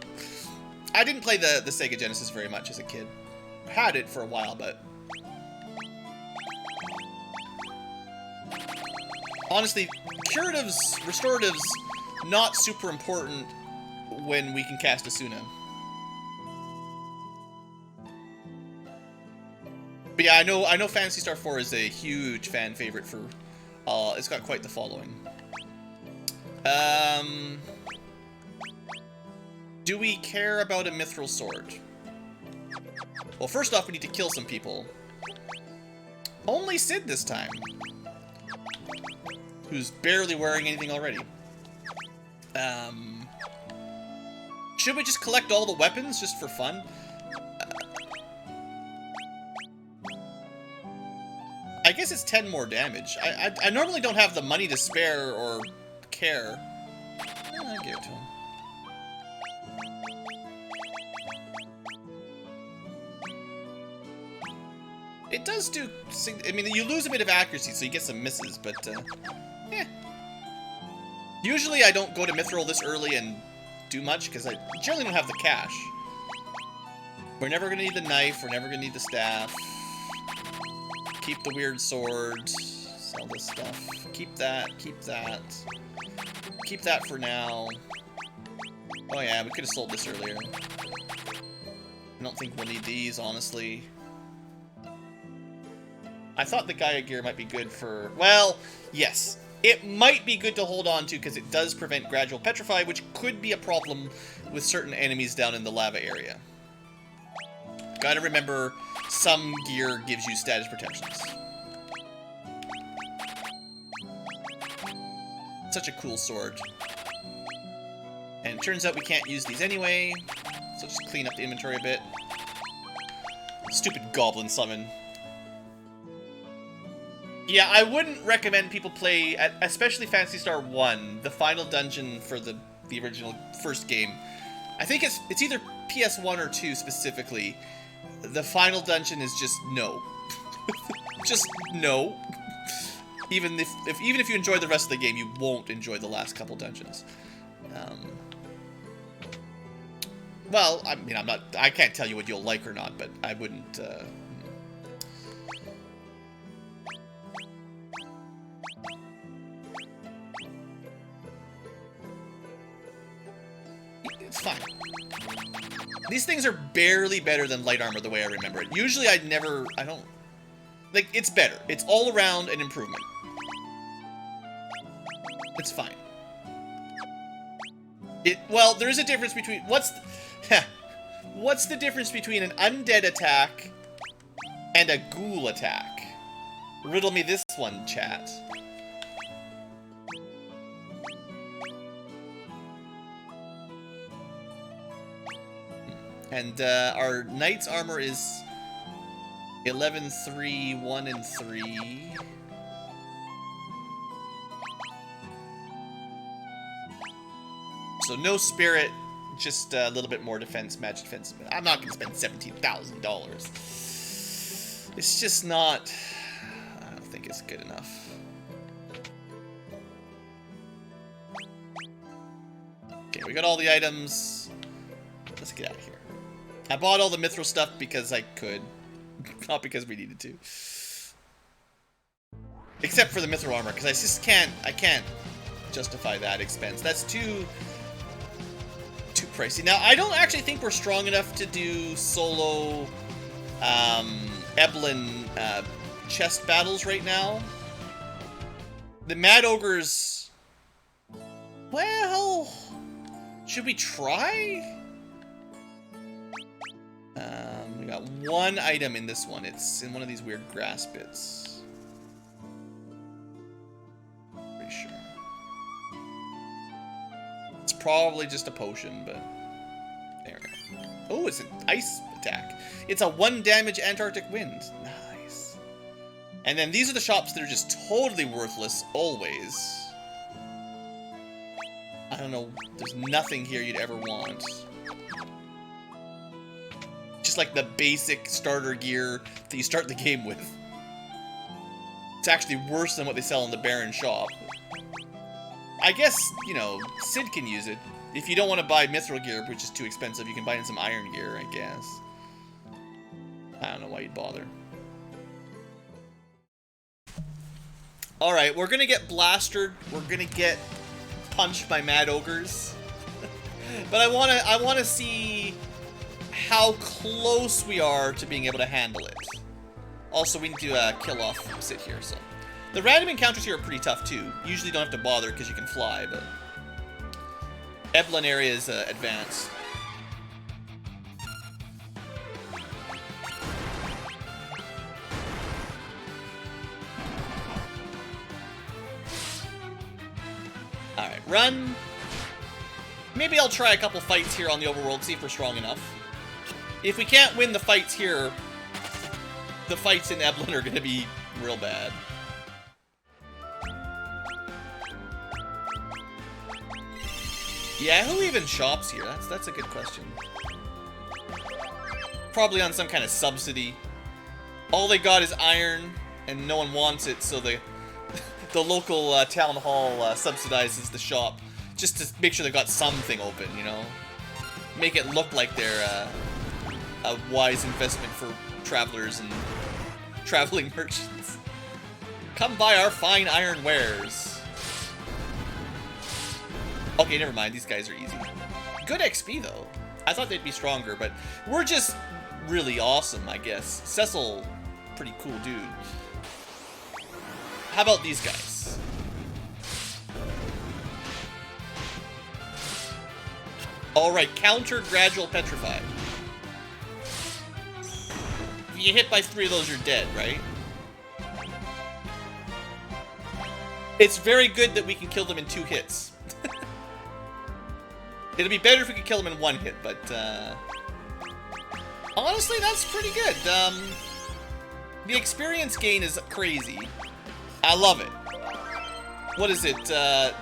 I didn't play the Sega Genesis very much as a kid. I had it for a while, but honestly, curatives, restoratives, not super important when we can cast Asuna. But yeah, I know Phantasy Star 4 is a huge fan favorite for, it's got quite the following. Do we care about a mithril sword? Well, first off, we need to kill some people. Only Sid this time, who's barely wearing anything already. Should we just collect all the weapons just for fun? I guess it's 10 more damage. I normally don't have the money to spare or care. I'll give it to him. It does do... I mean, you lose a bit of accuracy, so you get some misses, but, yeah. Usually I don't go to Mithril this early and do much because I generally don't have the cash. We're never gonna need the knife. We're never gonna need the staff. Keep the weird sword. Sell this stuff. Keep that. Keep that. Keep that for now. Oh yeah, we could have sold this earlier. I don't think we'll need these, honestly. I thought the Gaia gear might be good for... Well, yes. It might be good to hold on to because it does prevent gradual petrify, which could be a problem with certain enemies down in the lava area. Gotta remember, some gear gives you status protections. Such a cool sword. And it turns out we can't use these anyway, so just clean up the inventory a bit. Stupid goblin summon. Yeah, I wouldn't recommend people play, especially Phantasy Star 1, the final dungeon for the original first game. I think it's either PS1 or 2 specifically. The final dungeon is just no. Just no. Even if you enjoy the rest of the game, you won't enjoy the last couple dungeons. Well, I mean, I can't tell you what you'll like or not, but I wouldn't, It's fine. These things are barely better than light armor the way I remember it. Usually I don't... Like, it's better. It's all around an improvement. It's fine. Well, there is a difference between... What's the difference between an undead attack and a ghoul attack? Riddle me this one, chat. And our knight's armor is 11, 3, 1, and 3. So no spirit, just a little bit more defense, magic defense. I'm not going to spend $17,000. It's just not... I don't think it's good enough. Okay, we got all the items. Let's get out of here. I bought all the mithril stuff because I could. Not because we needed to. Except for the mithril armor, because I just can't... I can't justify that expense. That's too pricey. Now, I don't actually think we're strong enough to do solo Eblin chest battles right now. The Mad Ogres... Well... Should we try? We got one item in this one. It's in one of these weird grass bits. Pretty sure. It's probably just a potion, but... There we go. Oh, it's an ice attack. It's a 1 damage Antarctic wind. Nice. And then these are the shops that are just totally worthless, always. I don't know. There's nothing here you'd ever want. Just like the basic starter gear that you start the game with. It's actually worse than what they sell in the Baron shop. I guess, you know, Sid can use it. If you don't want to buy mithril gear, which is too expensive, you can buy in some iron gear, I guess. I don't know why you'd bother. Alright, we're gonna get blastered. We're gonna get punched by mad ogres. But I wanna see how close we are to being able to handle it. Also, we need to kill off Sid here, so. The random encounters here are pretty tough, too. Usually don't have to bother because you can fly, but... Eblin area is advanced. Alright, run. Maybe I'll try a couple fights here on the overworld, see if we're strong enough. If we can't win the fights here, the fights in Eblin are going to be real bad. Yeah, who even shops here? That's a good question. Probably on some kind of subsidy. All they got is iron, and no one wants it, so the local town hall subsidizes the shop. Just to make sure they've got something open, you know? Make it look like they're a wise investment for travelers and traveling merchants. Come buy our fine iron wares. Okay, never mind. These guys are easy. Good XP, though. I thought they'd be stronger, but we're just really awesome, I guess. Cecil, pretty cool dude. How about these guys? Alright, counter gradual petrify. If you get hit by 3 of those, you're dead, right? It's very good that we can kill them in 2 hits. It'd be better if we could kill them in 1 hit, but honestly, that's pretty good. The experience gain is crazy. I love it. What is it?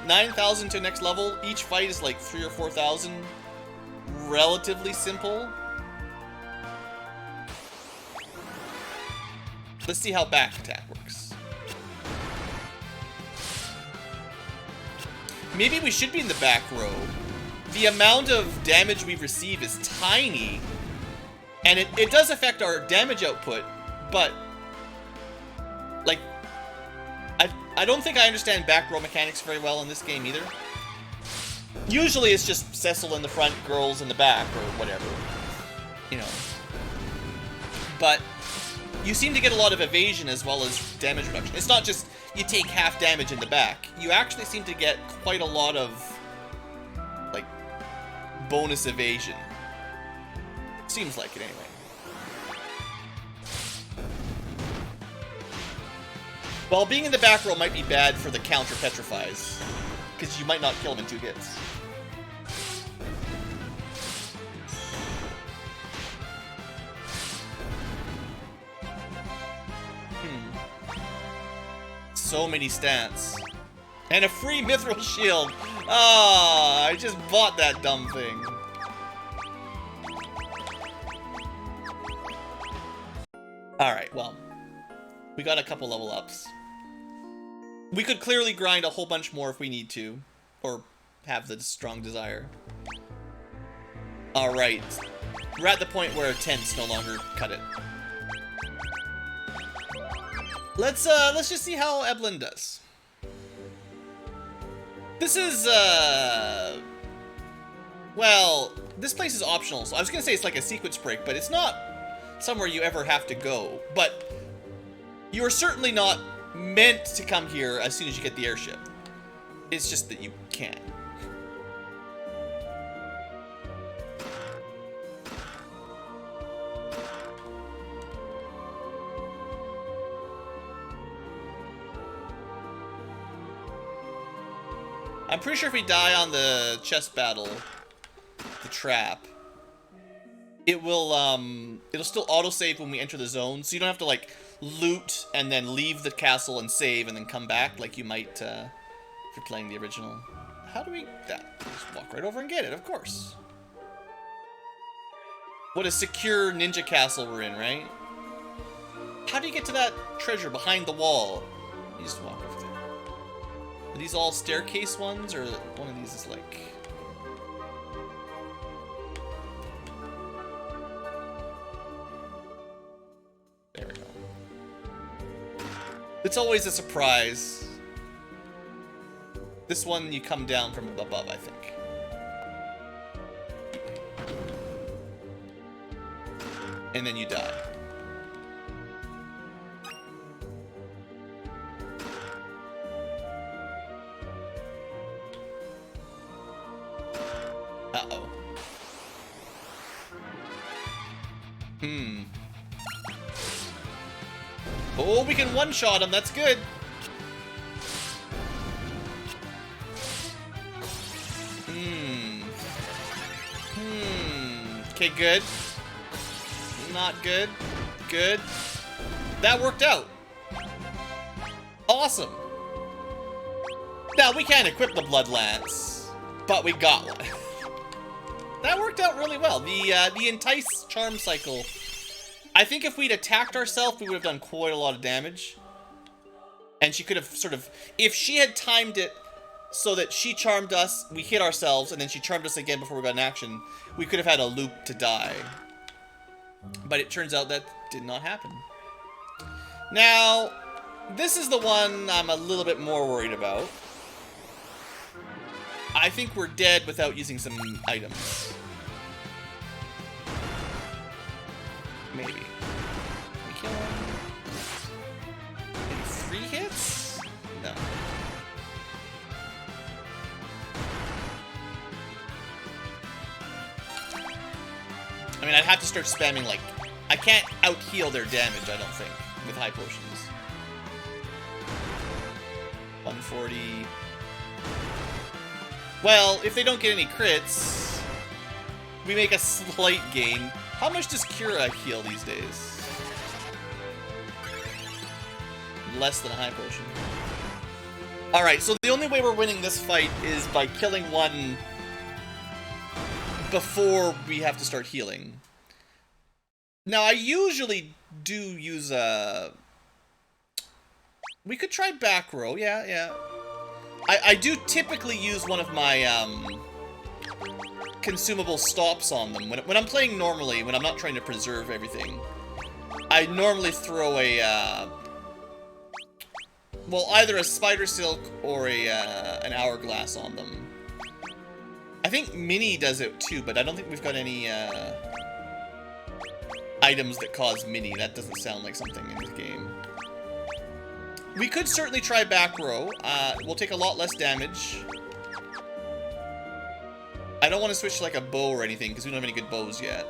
9,000 to next level. Each fight is like 3,000 or 4,000. Relatively simple. Let's see how back attack works. Maybe we should be in the back row. The amount of damage we receive is tiny, and it does affect our damage output, but like I don't think I understand back row mechanics very well in this game either. Usually it's just Cecil in the front, girls in the back, or whatever, you know. But you seem to get a lot of evasion as well as damage reduction. It's not just you take half damage in the back. You actually seem to get quite a lot of like bonus evasion. Seems like it anyway. Well, being in the back row might be bad for the counter petrifies, because you might not kill them in 2 hits. So many stats. And a free mithril shield. Ah, I just bought that dumb thing. Alright, well. We got a couple level ups. We could clearly grind a whole bunch more if we need to. Or have the strong desire. Alright. We're at the point where tents no longer cut it. Let's just see how Evelyn does. This is, well, this place is optional, so I was gonna say it's like a sequence break, but it's not somewhere you ever have to go. But you are certainly not meant to come here as soon as you get the airship. It's just that you can't. I'm pretty sure if we die on the chest battle, the trap, it will, it'll still autosave when we enter the zone, so you don't have to, like, loot and then leave the castle and save and then come back like you might, if you're playing the original. How do we... that? Just walk right over and get it, of course. What a secure ninja castle we're in, right? How do you get to that treasure behind the wall? You just walk over there. Are these all staircase ones, or one of these is like... There we go. It's always a surprise. This one you come down from above, I think. And then you die. Uh-oh. Oh, we can one-shot him. That's good. Okay, good. Not good. Good. That worked out. Awesome. Now, we can't equip the Blood Lance, but we got one. That worked out really well. The Entice Charm Cycle. I think if we'd attacked ourselves, we would have done quite a lot of damage. And she could have sort of... if she had timed it so that she charmed us, we hit ourselves, and then she charmed us again before we got an action, we could have had a loop to die. But it turns out that did not happen. Now, this is the one I'm a little bit more worried about. I think we're dead without using some items. Maybe. Can we kill him? Maybe 3 hits? No. I mean, I'd have to start spamming, like... I can't out-heal their damage, I don't think, with high potions. 140... Well, if they don't get any crits, we make a slight gain. How much does Cura heal these days? Less than a high potion. Alright, so the only way we're winning this fight is by killing one before we have to start healing. Now, I usually do use a... We could try back row, yeah. I do typically use one of my consumable stops on them. When I'm playing normally, when I'm not trying to preserve everything, I normally throw a... well, either a spider silk or an hourglass on them. I think Mini does it too, but I don't think we've got any items that cause Mini. That doesn't sound like something in the game. We could certainly try back row. We'll take a lot less damage. I don't want to switch to like a bow or anything because we don't have any good bows yet.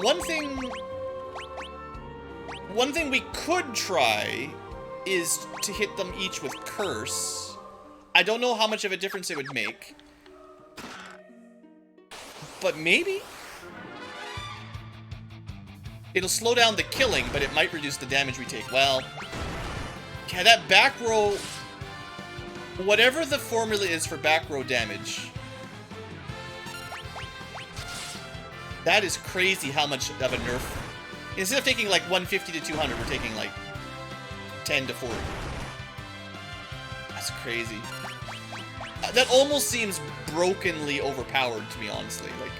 One thing we could try is to hit them each with Curse. I don't know how much of a difference it would make. But maybe? It'll slow down the killing, but it might reduce the damage we take. Well, yeah, that back row... Whatever the formula is for back row damage... That is crazy how much of a nerf... Instead of taking like 150 to 200, we're taking like 10 to 40. That's crazy. That almost seems brokenly overpowered to me, honestly. Like,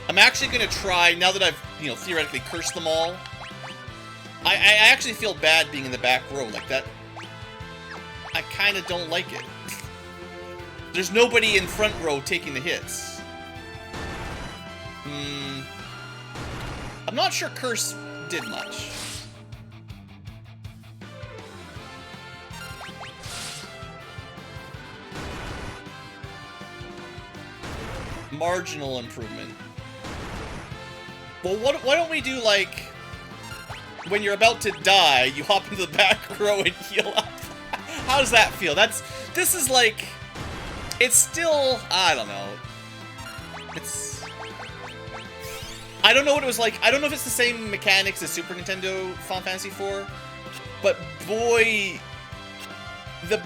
I'm actually gonna try, now that I've, you know, theoretically cursed them all. I actually feel bad being in the back row like that. I kind of don't like it. There's nobody in front row taking the hits. I'm not sure Curse did much. Marginal improvement. Well, why don't we do, like, when you're about to die, you hop into the back row and heal up? How does that feel? This is like, it's still, I don't know. I don't know what it was like. I don't know if it's the same mechanics as Super Nintendo Final Fantasy IV, but boy, the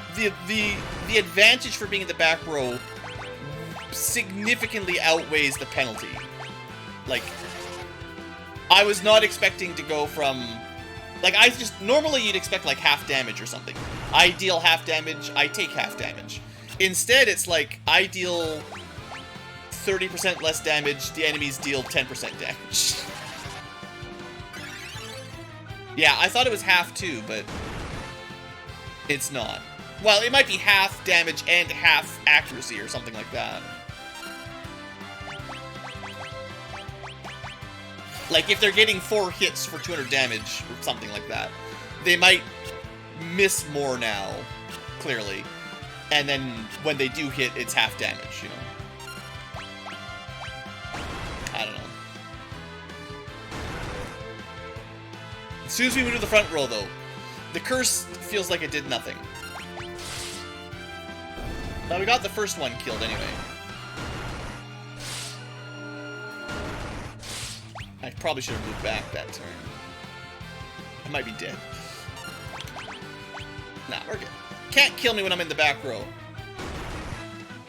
advantage for being in the back row significantly outweighs the penalty. Like, I was not expecting to go from... Like, normally you'd expect, like, half damage or something. I deal half damage, I take half damage. Instead, it's like, I deal 30% less damage, the enemies deal 10% damage. Yeah, I thought it was half too, but it's not. Well, it might be half damage and half accuracy or something like that. Like, if they're getting 4 hits for 200 damage, or something like that, they might miss more now, clearly. And then, when they do hit, it's half damage, you know? I don't know. As soon as we move to the front row, though, the curse feels like it did nothing. But we got the first one killed anyway. I probably should have moved back that turn. I might be dead. Nah, we're good. Can't kill me when I'm in the back row.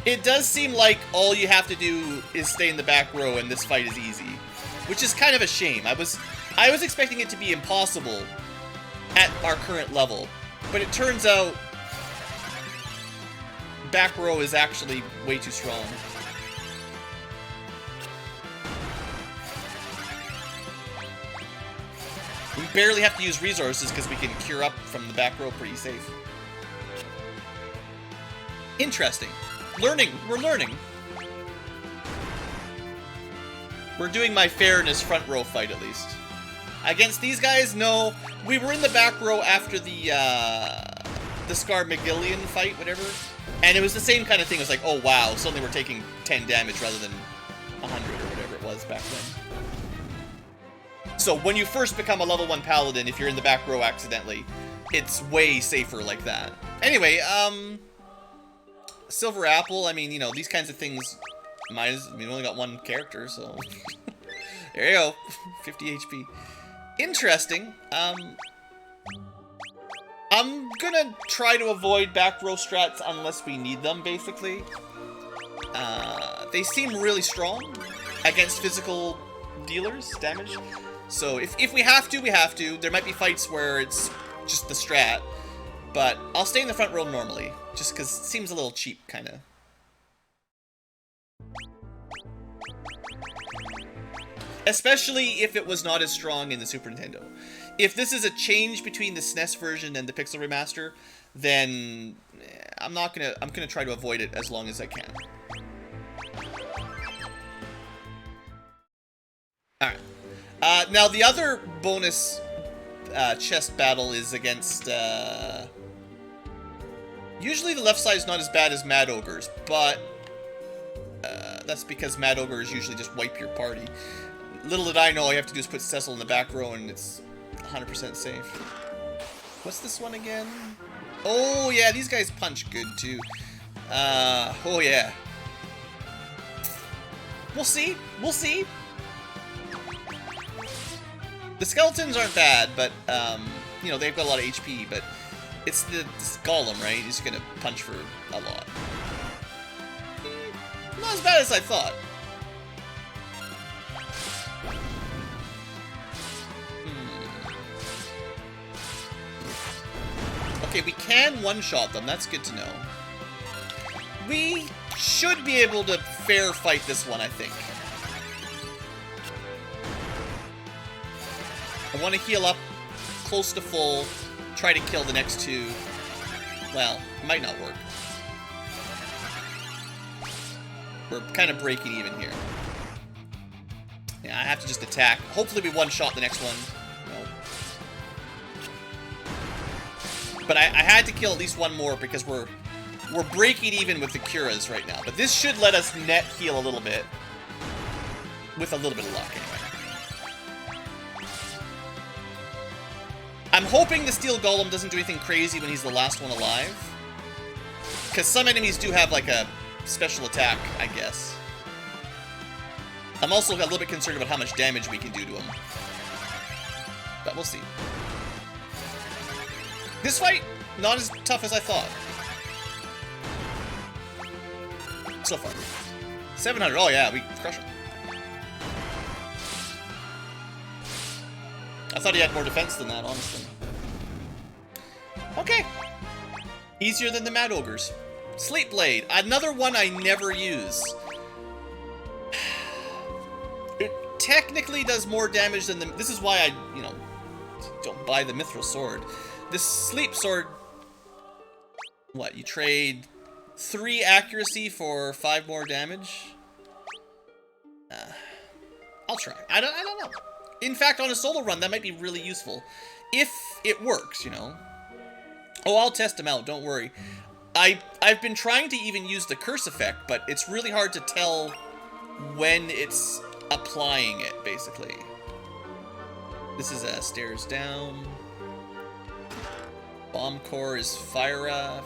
It does seem like all you have to do is stay in the back row and this fight is easy. Which is kind of a shame. I was expecting it to be impossible. at our current level. But it turns out back row is actually way too strong. We barely have to use resources because we can cure up from the back row pretty safe. Interesting. Learning. We're learning. We're doing my fairness front row fight at least. Against these guys, no. We were in the back row after the Scar McGillian fight, whatever. And it was the same kind of thing. It was like, oh wow, suddenly we're taking 10 damage rather than 100 or whatever it was back then. So when you first become a level 1 paladin, if you're in the back row accidentally, it's way safer like that. Anyway, Silver Apple, I mean, you know, these kinds of things, we only got one character, so... There you go, 50 HP. Interesting. I'm gonna try to avoid back row strats unless we need them, basically. They seem really strong against physical dealers, damage. So if we have to, we have to. There might be fights where it's just the strat. But I'll stay in the front row normally, just because it seems a little cheap, kind of. Especially if it was not as strong in the Super Nintendo. If this is a change between the SNES version and the Pixel Remaster, then I'm gonna try to avoid it as long as I can. Alright. Now the other bonus chest battle is against usually the left side is not as bad as Mad Ogres, but that's because Mad Ogres usually just wipe your party. Little did I know, all you have to do is put Cecil in the back row and it's 100% safe. What's this one again? Oh yeah, these guys punch good too. Oh yeah. We'll see. We'll see. The skeletons aren't bad, but you know, they've got a lot of HP, but it's this golem, right? He's gonna punch for a lot. Not as bad as I thought. Okay, we can one-shot them. That's good to know. We should be able to fair fight this one, I think. I want to heal up close to full, try to kill the next two. Well, it might not work. We're kind of breaking even here. Yeah, I have to just attack. Hopefully we one-shot the next one. No. But I had to kill at least one more because we're breaking even with the Curas right now. But this should let us net heal a little bit. With a little bit of luck, anyway. I'm hoping the Steel Golem doesn't do anything crazy when he's the last one alive. Because some enemies do have, like, a special attack, I guess. I'm also a little bit concerned about how much damage we can do to him. But we'll see. This fight, not as tough as I thought. So far. 700, oh yeah, we crush him. I thought he had more defense than that, honestly. Okay. Easier than the Mad Ogres. Sleep Blade, another one I never use. It technically does more damage than the... This is why I, you know, don't buy the Mithril Sword. This Sleep Sword... What, you trade 3 accuracy for 5 more damage? I'll try. I don't know. In fact, on a solo run, that might be really useful. If it works, you know. Oh, I'll test them out, don't worry. I've been trying to even use the curse effect, but it's really hard to tell when it's applying it, basically. This is stairs down. Bomb core is Fira.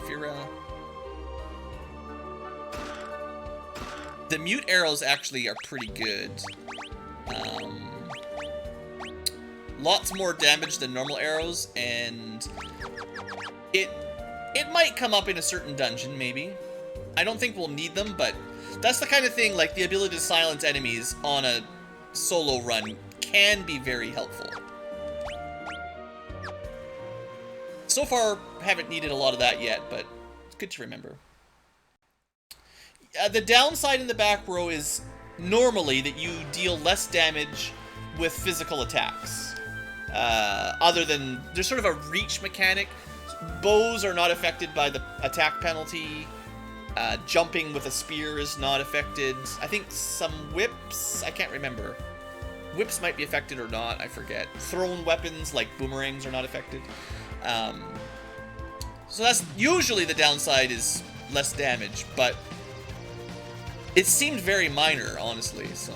The mute arrows actually are pretty good. Lots more damage than normal arrows, and it might come up in a certain dungeon, maybe. I don't think we'll need them, but that's the kind of thing, like the ability to silence enemies on a solo run can be very helpful. So far, haven't needed a lot of that yet, but it's good to remember. The downside in the back row is normally that you deal less damage with physical attacks. Other than, there's sort of a reach mechanic. Bows are not affected by the attack penalty. Jumping with a spear is not affected. I think some whips, I can't remember. Whips might be affected or not, I forget. Thrown weapons like boomerangs are not affected. So that's usually the downside, is less damage, but it seemed very minor, honestly, so.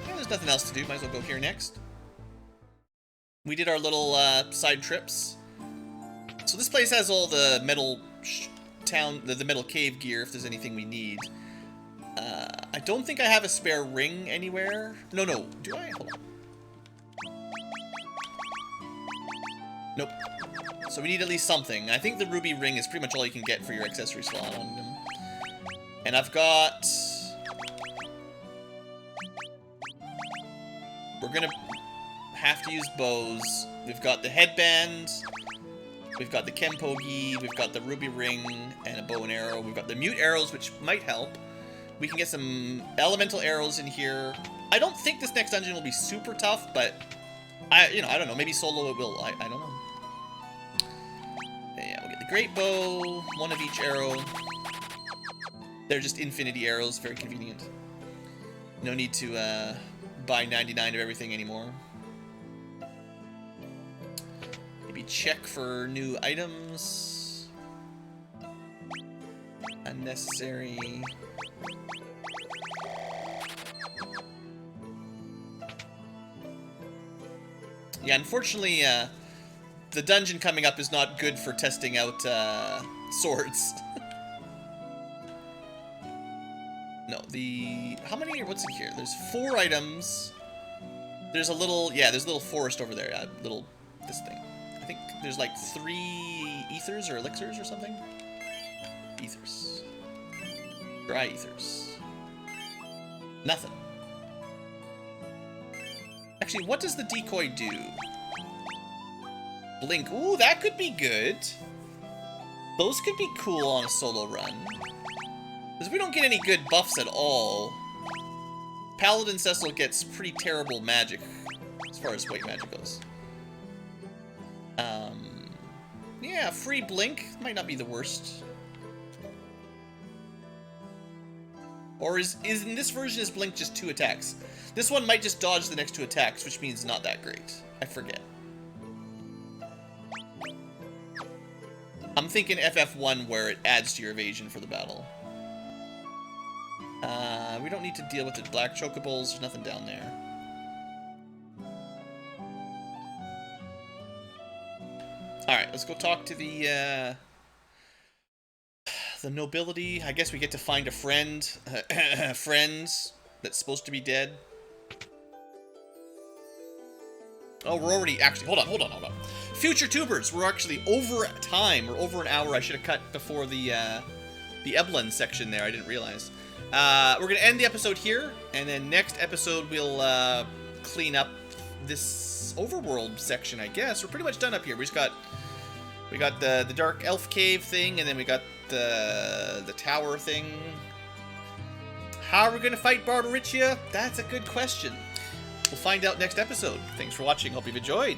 Yeah, there's nothing else to do, might as well go here next. We did our little side trips. So this place has all the metal the metal cave gear if there's anything we need. I don't think I have a spare ring anywhere. No, do I? Hold on. Nope. So we need at least something. I think the ruby ring is pretty much all you can get for your accessory slot on them. And I've got... We're gonna have to use bows. We've got the headband. We've got the Kenpogi, we've got the ruby ring, and a bow and arrow. We've got the mute arrows, which might help. We can get some elemental arrows in here. I don't think this next dungeon will be super tough, but I don't know. Maybe solo it will. I don't know. Yeah, we'll get the great bow, one of each arrow. They're just infinity arrows, very convenient. No need to buy 99 of everything anymore. Check for new items. Unnecessary. Yeah, unfortunately, the dungeon coming up is not good for testing out swords. No, how many? What's in here? There's 4 items. There's a little, there's a little forest over there. This thing. I think there's like 3 ethers or elixirs or something. Ethers. Dry ethers. Nothing. Actually, what does the decoy do? Blink. Ooh, that could be good. Those could be cool on a solo run. Because we don't get any good buffs at all. Paladin Cecil gets pretty terrible magic as far as white magic goes. Yeah, free blink might not be the worst. Or is in this version, is blink just 2 attacks? This one might just dodge the next 2 attacks, which means not that great. I forget. I'm thinking FF1 where it adds to your evasion for the battle. We don't need to deal with the black chocobos. There's nothing down there. Alright, let's go talk to the nobility. I guess we get to find a friend. Friends that's supposed to be dead. Oh, we're already... Actually, hold on. Future tubers, we're actually over time. We're over an hour. I should have cut before the Eblin section there. I didn't realize. We're going to end the episode here, and then next episode we'll clean up this overworld section, I guess. We're pretty much done up here. We got the dark elf cave thing, and then we got the tower thing. How are we going to fight Barbaricia? That's a good question. We'll find out next episode. Thanks for watching. Hope you've enjoyed.